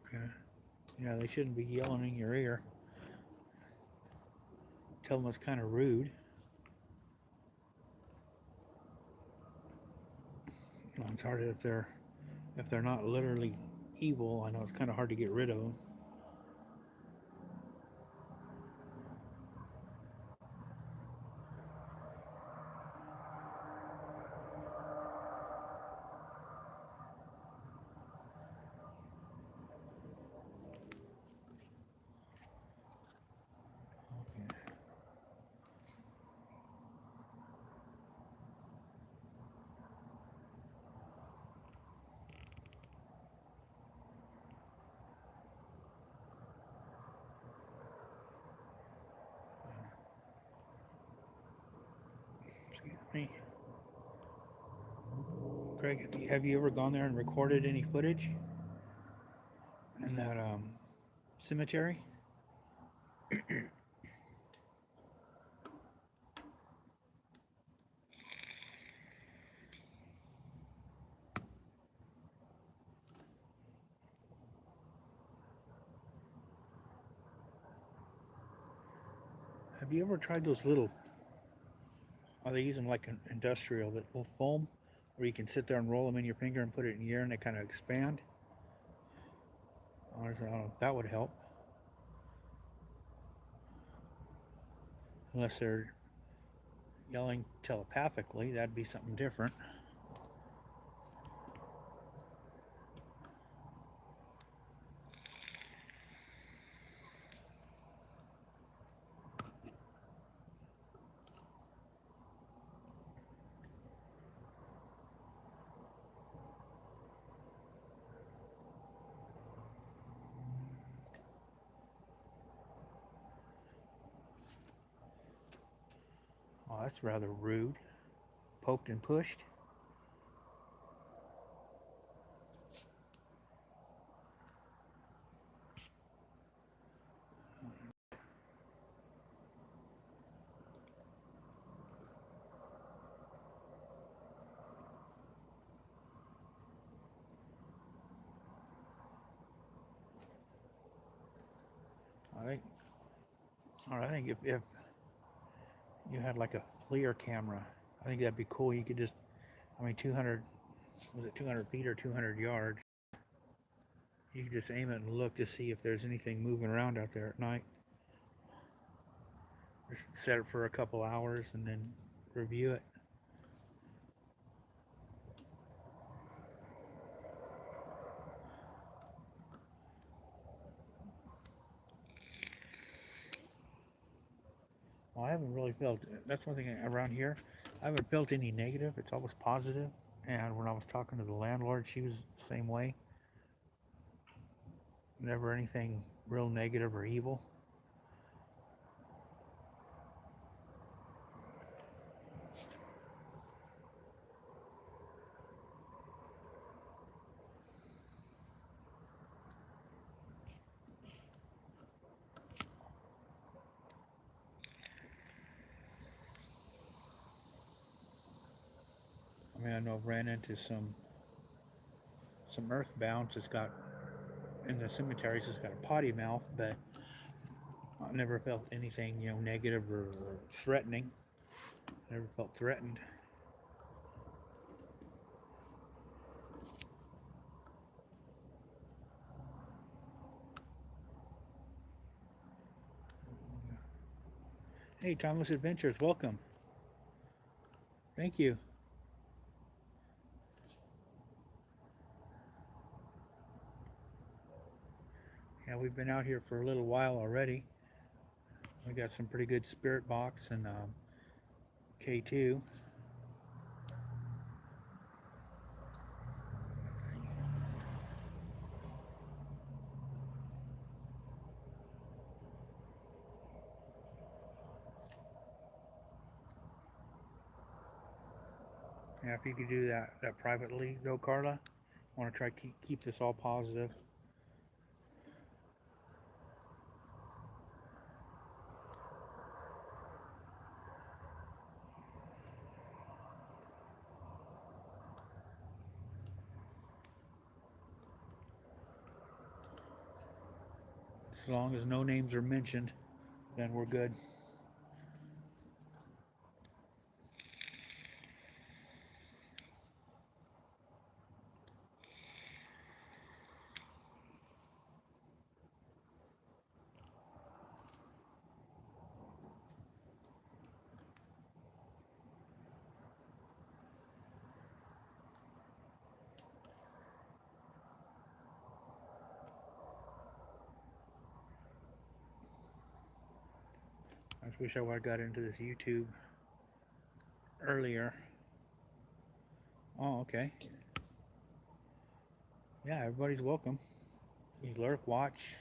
okay. Yeah, they shouldn't be yelling in your ear. Tell them it's kind of rude. It's hard if they're not literally evil. I know it's kind of hard to get rid of them. Okay. Excuse me. Craig, have you ever gone there and recorded any footage in that cemetery? Have you ever tried those little? Oh, they use them like an industrial, that little foam, where you can sit there and roll them in your finger and put it in your ear, and they kind of expand. I don't know if that would help, unless they're yelling telepathically. That'd be something different. Oh, that's rather rude. Poked and pushed. think, or I think if you had like a FLIR camera, I think that'd be cool. You could just, I mean, 200, was it 200 feet or 200 yards? You could just aim it and look to see if there's anything moving around out there at night. Just set it for a couple hours and then review it. Well, I haven't really felt, that's one thing around here, I haven't felt any negative. It's always positive. And when I was talking to the landlord, she was the same way. Never anything real negative or evil. I mean, I know I've ran into some earthbounds that's got, in the cemeteries, it's got a potty mouth, but I've never felt anything, negative or threatening. Never felt threatened. Hey, Timeless Adventures, welcome. Thank you. Yeah, we've been out here for a little while already. We got some pretty good spirit box and K2. Yeah, if you could do that privately though, Carla. I want to try to keep this all positive. As long as no names are mentioned, then we're good. I just wish I would have got into this YouTube earlier. Oh, okay. Yeah, everybody's welcome. You lurk, watch.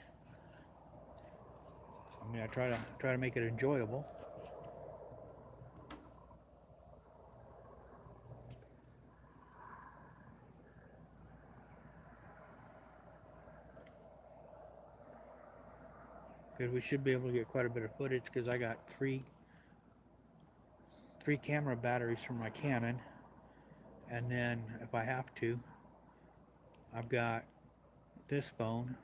I mean, I try to make it enjoyable. Because we should be able to get quite a bit of footage because I got three camera batteries from my Canon, and then if I have to, I've got this phone,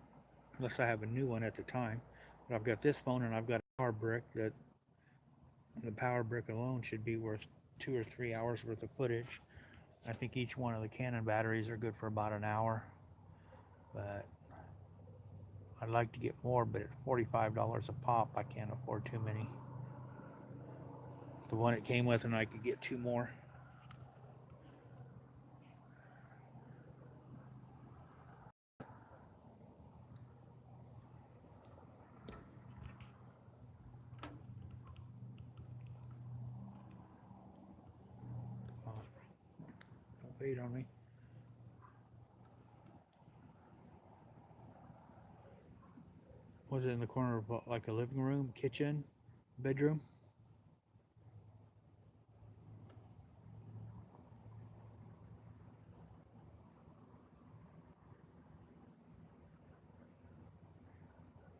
unless I have a new one at the time, but I've got this phone and I've got a power brick that the power brick alone should be worth 2 or 3 hours worth of footage. I think each one of the Canon batteries are good for about an hour, but I'd like to get more, but at $45 a pop, I can't afford too many. The one it came with, and I could get 2 more. Don't fade on me. Was it in the corner of like a living room, kitchen, bedroom?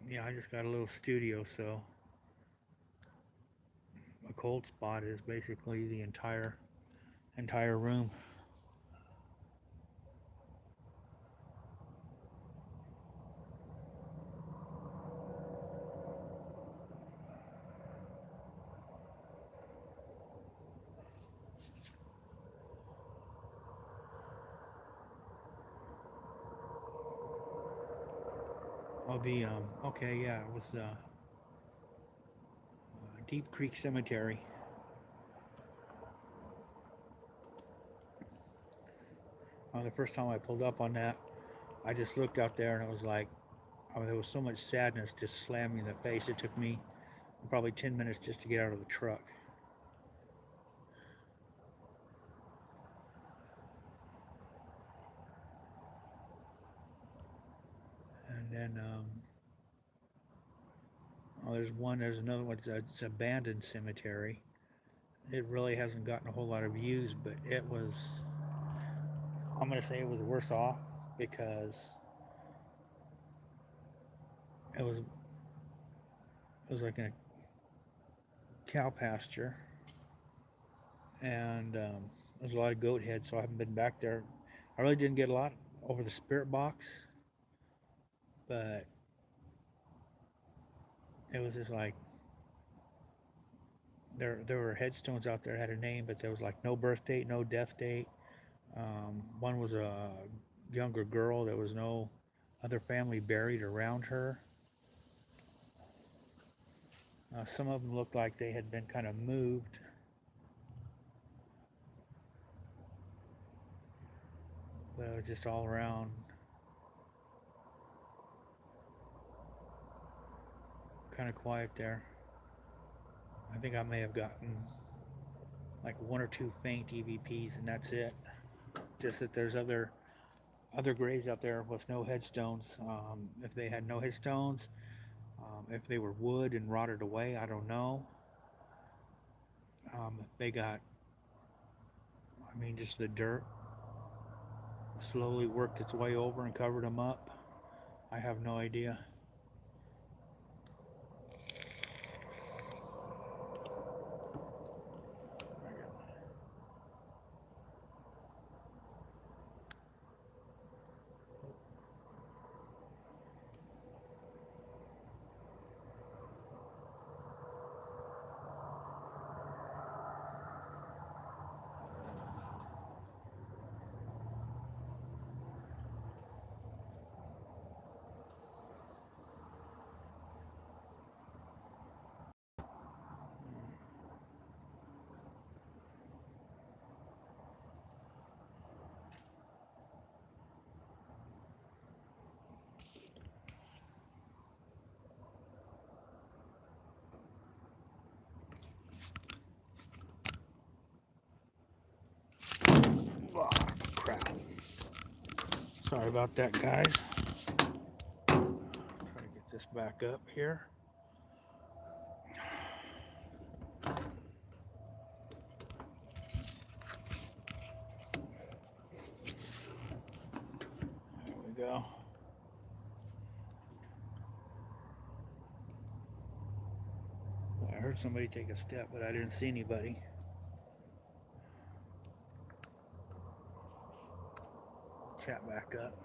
Yeah, I just got a little studio, so a cold spot is basically the entire room. Oh, the okay, yeah, it was Deep Creek Cemetery. The first time I pulled up on that, I just looked out there and it was like, I mean, there was so much sadness just slamming in the face. It took me probably 10 minutes just to get out of the truck. And then, oh, there's another one. It's an abandoned cemetery. It really hasn't gotten a whole lot of views, but I'm going to say it was worse off because it was, it was like in a cow pasture, and there's a lot of goat heads, so I haven't been back there. I really didn't get a lot over the spirit box, but it was just like there were headstones out there that had a name, but there was like no birth date, no death date. One was a younger girl. There was no other family buried around her. Some of them looked like they had been kind of moved. But it was just all around kind of quiet there. I think I may have gotten like one or two faint EVPs, and that's it. Just that there's other graves out there with no headstones. If they had no headstones, if they were wood and rotted away, I don't know. If they got, I mean, just the dirt slowly worked its way over and covered them up. I have no idea. Oh, crap. Sorry about that, guys. Try to get this back up here. There we go. I heard somebody take a step, but I didn't see anybody. Chat back up.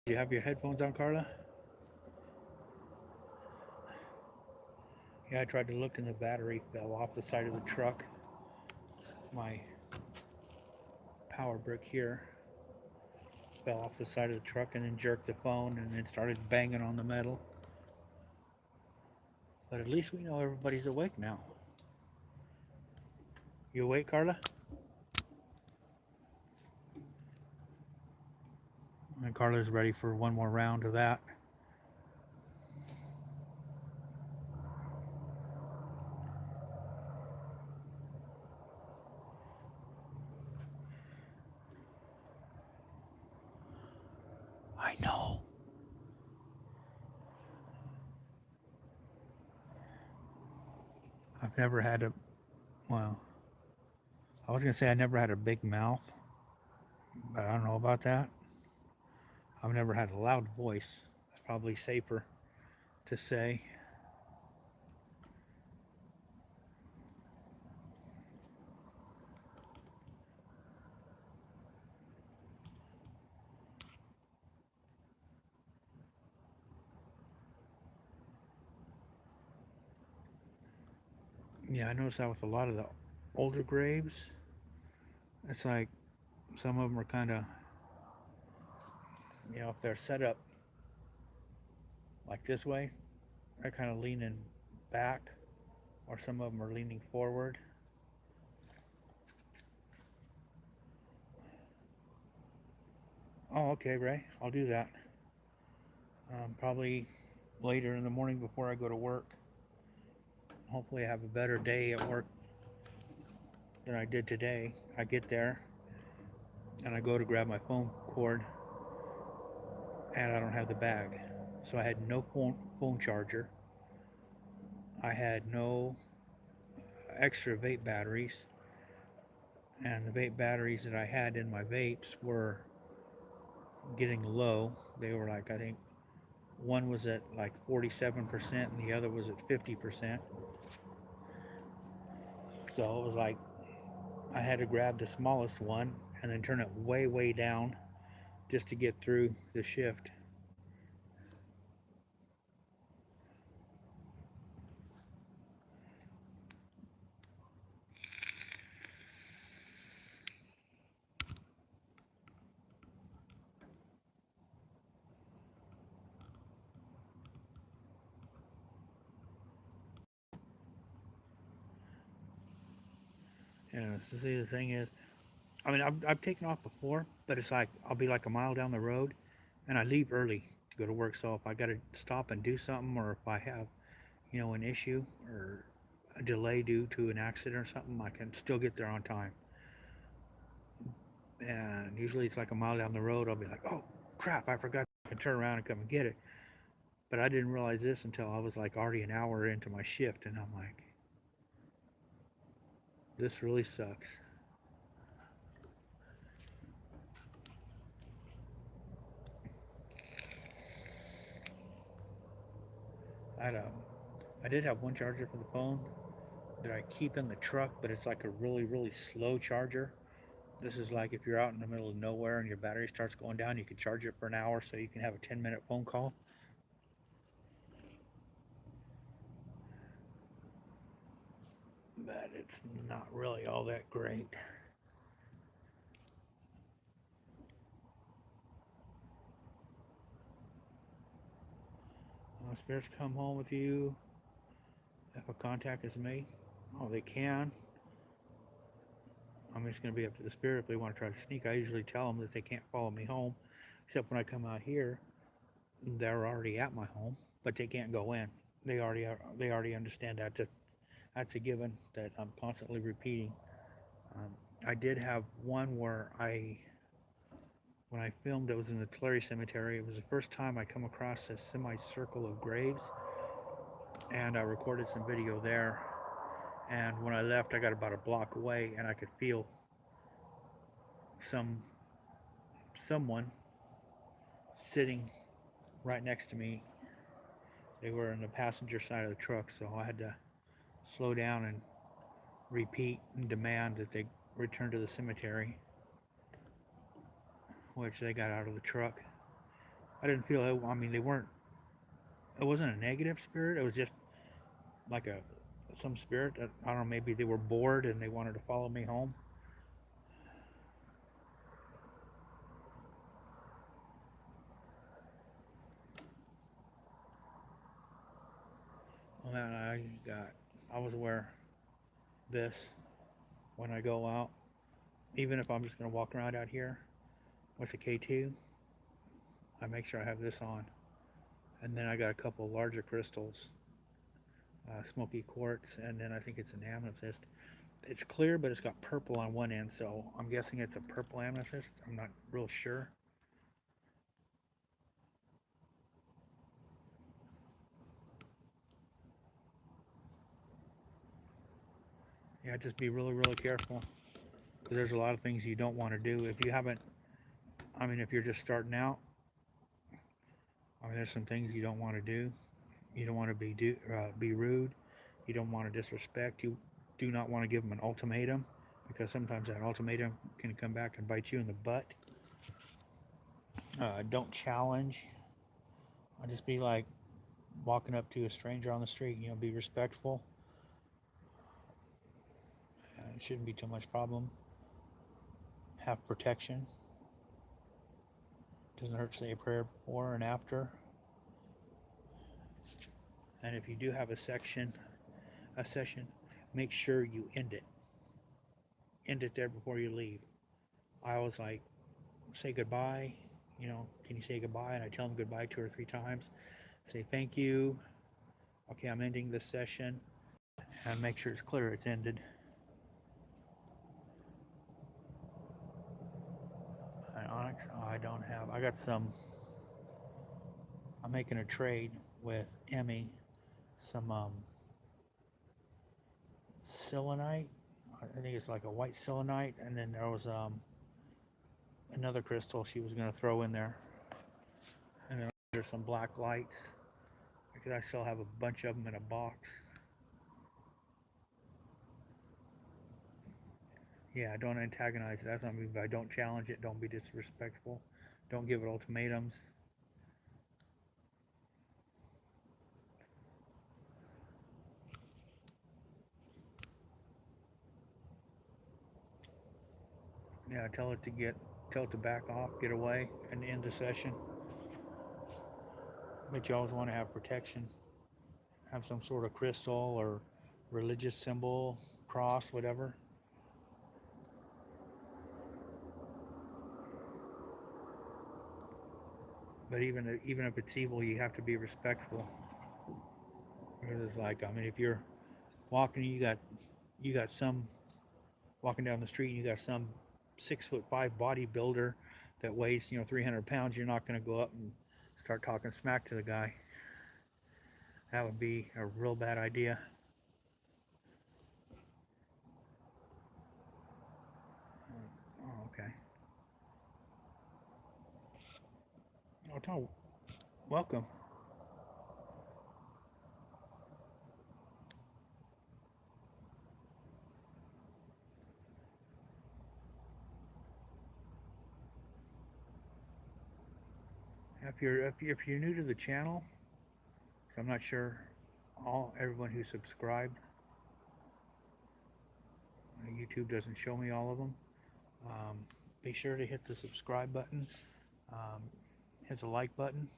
Do you have your headphones on, Carla? Yeah, I tried to look and the battery fell off the side of the truck. My power brick here fell off the side of the truck and then jerked the phone and then started banging on the metal. But at least we know everybody's awake now. You awake, Carla? And Carla's ready for one more round of that. I know. I've never had a, well, I was going to say I never had a big mouth, but I don't know about that. I've never had a loud voice. That's probably safer to say. Yeah, I noticed that with a lot of the older graves. It's like some of them are kind of, if they're set up like this way, they're kind of leaning back, or some of them are leaning forward. Oh, okay, Ray, I'll do that. Probably later in the morning before I go to work. Hopefully, I have a better day at work than I did today. I get there and I go to grab my phone cord and I don't have the bag. So I had no phone charger. I had no extra vape batteries, and the vape batteries that I had in my vapes were getting low. They were like, I think one was at like 47% and the other was at 50%. So it was like I had to grab the smallest one and then turn it way, way down just to get through the shift. And so see, the thing is, I mean, I've taken off before, but it's like I'll be like a mile down the road and I leave early to go to work. So if I got to stop and do something, or if I have, an issue or a delay due to an accident or something, I can still get there on time. And usually it's like a mile down the road, I'll be like, oh crap, I forgot I can turn around and come and get it. But I didn't realize this until I was like already an hour into my shift, and I'm like, this really sucks. I had I did have one charger for the phone that I keep in the truck, but it's like a really, really slow charger. This is like if you're out in the middle of nowhere and your battery starts going down, you can charge it for an hour so you can have a 10-minute phone call. But it's not really all that great. Spirits come home with you if a contact is made. Oh, they can. I mean, it's going to be up to the spirit if they want to try to sneak. I usually tell them that they can't follow me home, except when I come out here, they're already at my home, but they can't go in. They already understand that. That's a given that I'm constantly repeating. Um, I did have one where when I filmed, it was in the Tulare Cemetery. It was the first time I come across a semicircle of graves, and I recorded some video there. And when I left, I got about a block away, and I could feel some someone sitting right next to me. They were in the passenger side of the truck, so I had to slow down and repeat and demand that they return to the cemetery, which they got out of the truck. I didn't feel it. I mean, it wasn't a negative spirit. It was just like some spirit that, I don't know, maybe they were bored and they wanted to follow me home. Well, I was aware this when I go out, even if I'm just going to walk around out here with a K2, I make sure I have this on. And then I got a couple larger crystals, smoky quartz, and then I think it's an amethyst. It's clear, but it's got purple on one end, so I'm guessing it's a purple amethyst. I'm not real sure. Yeah, just be really, really careful, because there's a lot of things you don't want to do if you haven't. I mean, if you're just starting out, I mean, there's some things you don't want to do. You don't want to be rude. You don't want to disrespect. You do not want to give them an ultimatum, because sometimes that ultimatum can come back and bite you in the butt. Don't challenge. I'll just be like walking up to a stranger on the street. Be respectful. shouldn't be too much problem. Have protection. Doesn't hurt to say a prayer before and after. And if you do have a session, make sure you end it. End it there before you leave. I always like say goodbye. You know, can you say goodbye? And I tell them goodbye 2 or 3 times. Say thank you. Okay, I'm ending this session. And make sure it's clear it's ended. And Onyx, I don't have. I got some. I'm making a trade with Emmy. Some selenite. I think it's like a white selenite, and then there was another crystal she was going to throw in there. And then there's some black lights because I still have a bunch of them in a box. Yeah, don't antagonize it. That's what I mean by don't challenge it. Don't be disrespectful. Don't give it ultimatums. Yeah, tell it to back off, get away, and end the session. But you always want to have protection. Have some sort of crystal or religious symbol, cross, whatever. But even if it's evil, you have to be respectful. Because it's like, I mean, if you're walking, you got some walking down the street, and you got some 6'5" bodybuilder that weighs 300 pounds. You're not going to go up and start talking smack to the guy. That would be a real bad idea. Oh, okay. Oh, Tom, welcome. If you're new to the channel, so I'm not sure everyone who subscribed. YouTube doesn't show me all of them. Be sure to hit the subscribe button. Hit the like button.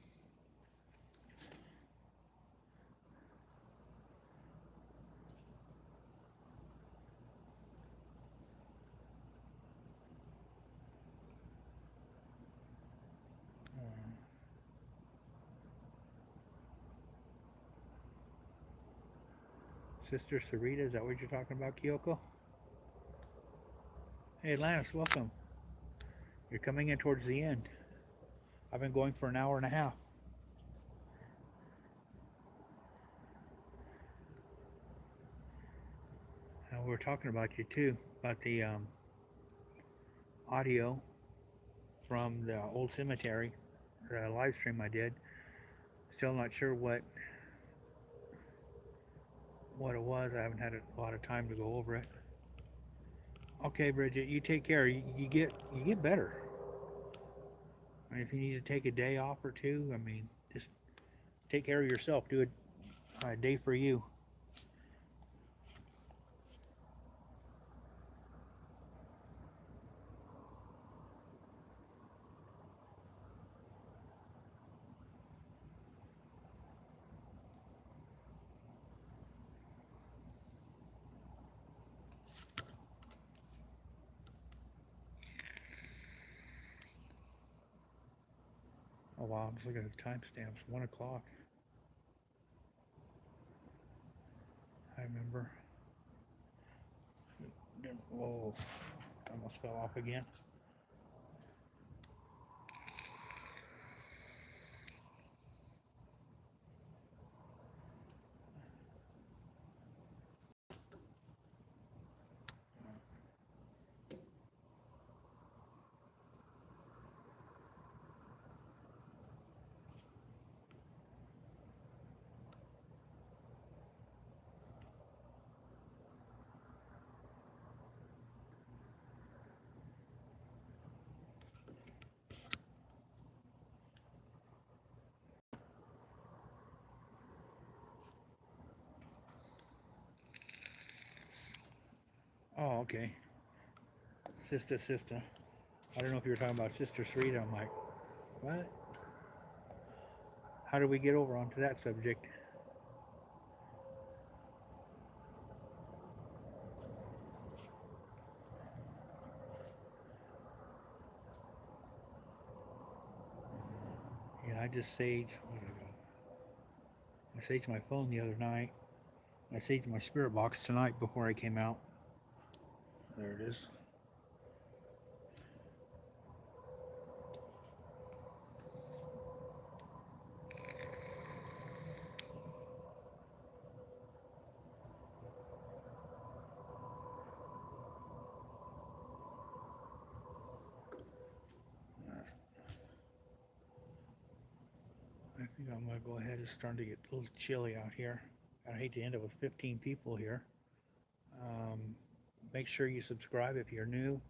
Sister Sarita, is that what you're talking about, Kyoko? Hey, Lannis, welcome. You're coming in towards the end. I've been going for an hour and a half. And we were talking about you too, about the audio from the old cemetery, the live stream I did. Still not sure what it was. I haven't had a lot of time to go over it. Okay, Bridget, you take care. You get better. I mean, if you need to take a day off or two, I mean, just take care of yourself. Do a day for you. Oh wow, I'm just looking at the timestamps. 1 o'clock. I remember. Whoa, I almost fell off again. Oh, okay. Sister, sister. I don't know if you were talking about Sister Sarita. I'm like, what? How did we get over onto that subject? Yeah, I just saged. Where did I go? I saged my phone the other night. I saged my spirit box tonight before I came out. There it is. I think I'm going to go ahead. It's starting to get a little chilly out here. I hate to end up with 15 people here. Make sure you subscribe if you're new.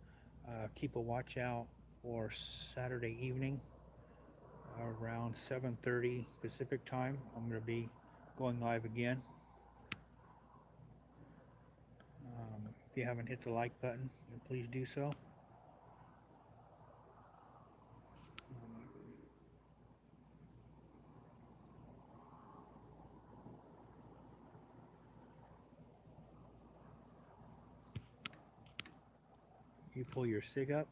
Keep a watch out for Saturday evening around 7:30 Pacific time. I'm going to be going live again. If you haven't hit the like button, please do so. You pull your cig up.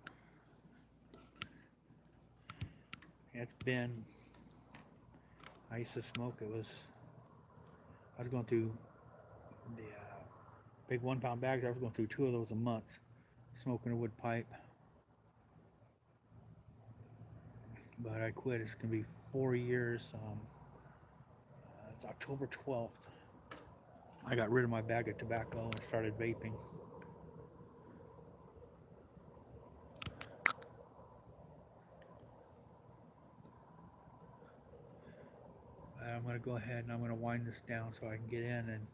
It's been, I used to smoke, I was going through the big 1 pound bags. I was going through 2 of those a month, smoking a wood pipe. But I quit. It's going to be 4 years. It's October 12th. I got rid of my bag of tobacco and started vaping. I'm going to go ahead and I'm going to wind this down so I can get in and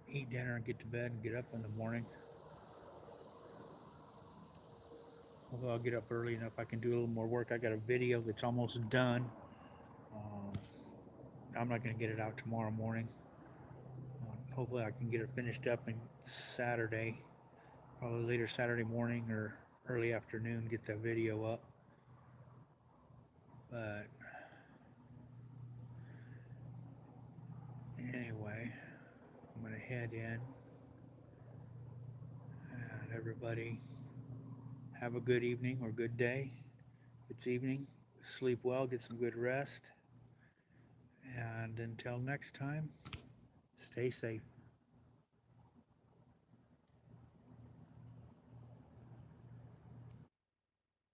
eat dinner and get to bed and get up in the morning. Although I'll get up early enough I can do a little more work. I got a video that's almost done. I'm not going to get it out tomorrow morning. Hopefully I can get it finished up in Saturday, probably later Saturday morning or early afternoon, get that video up. But anyway, I'm going to head in. And everybody have a good evening or good day. If it's evening, sleep well, get some good rest. And until next time, stay safe.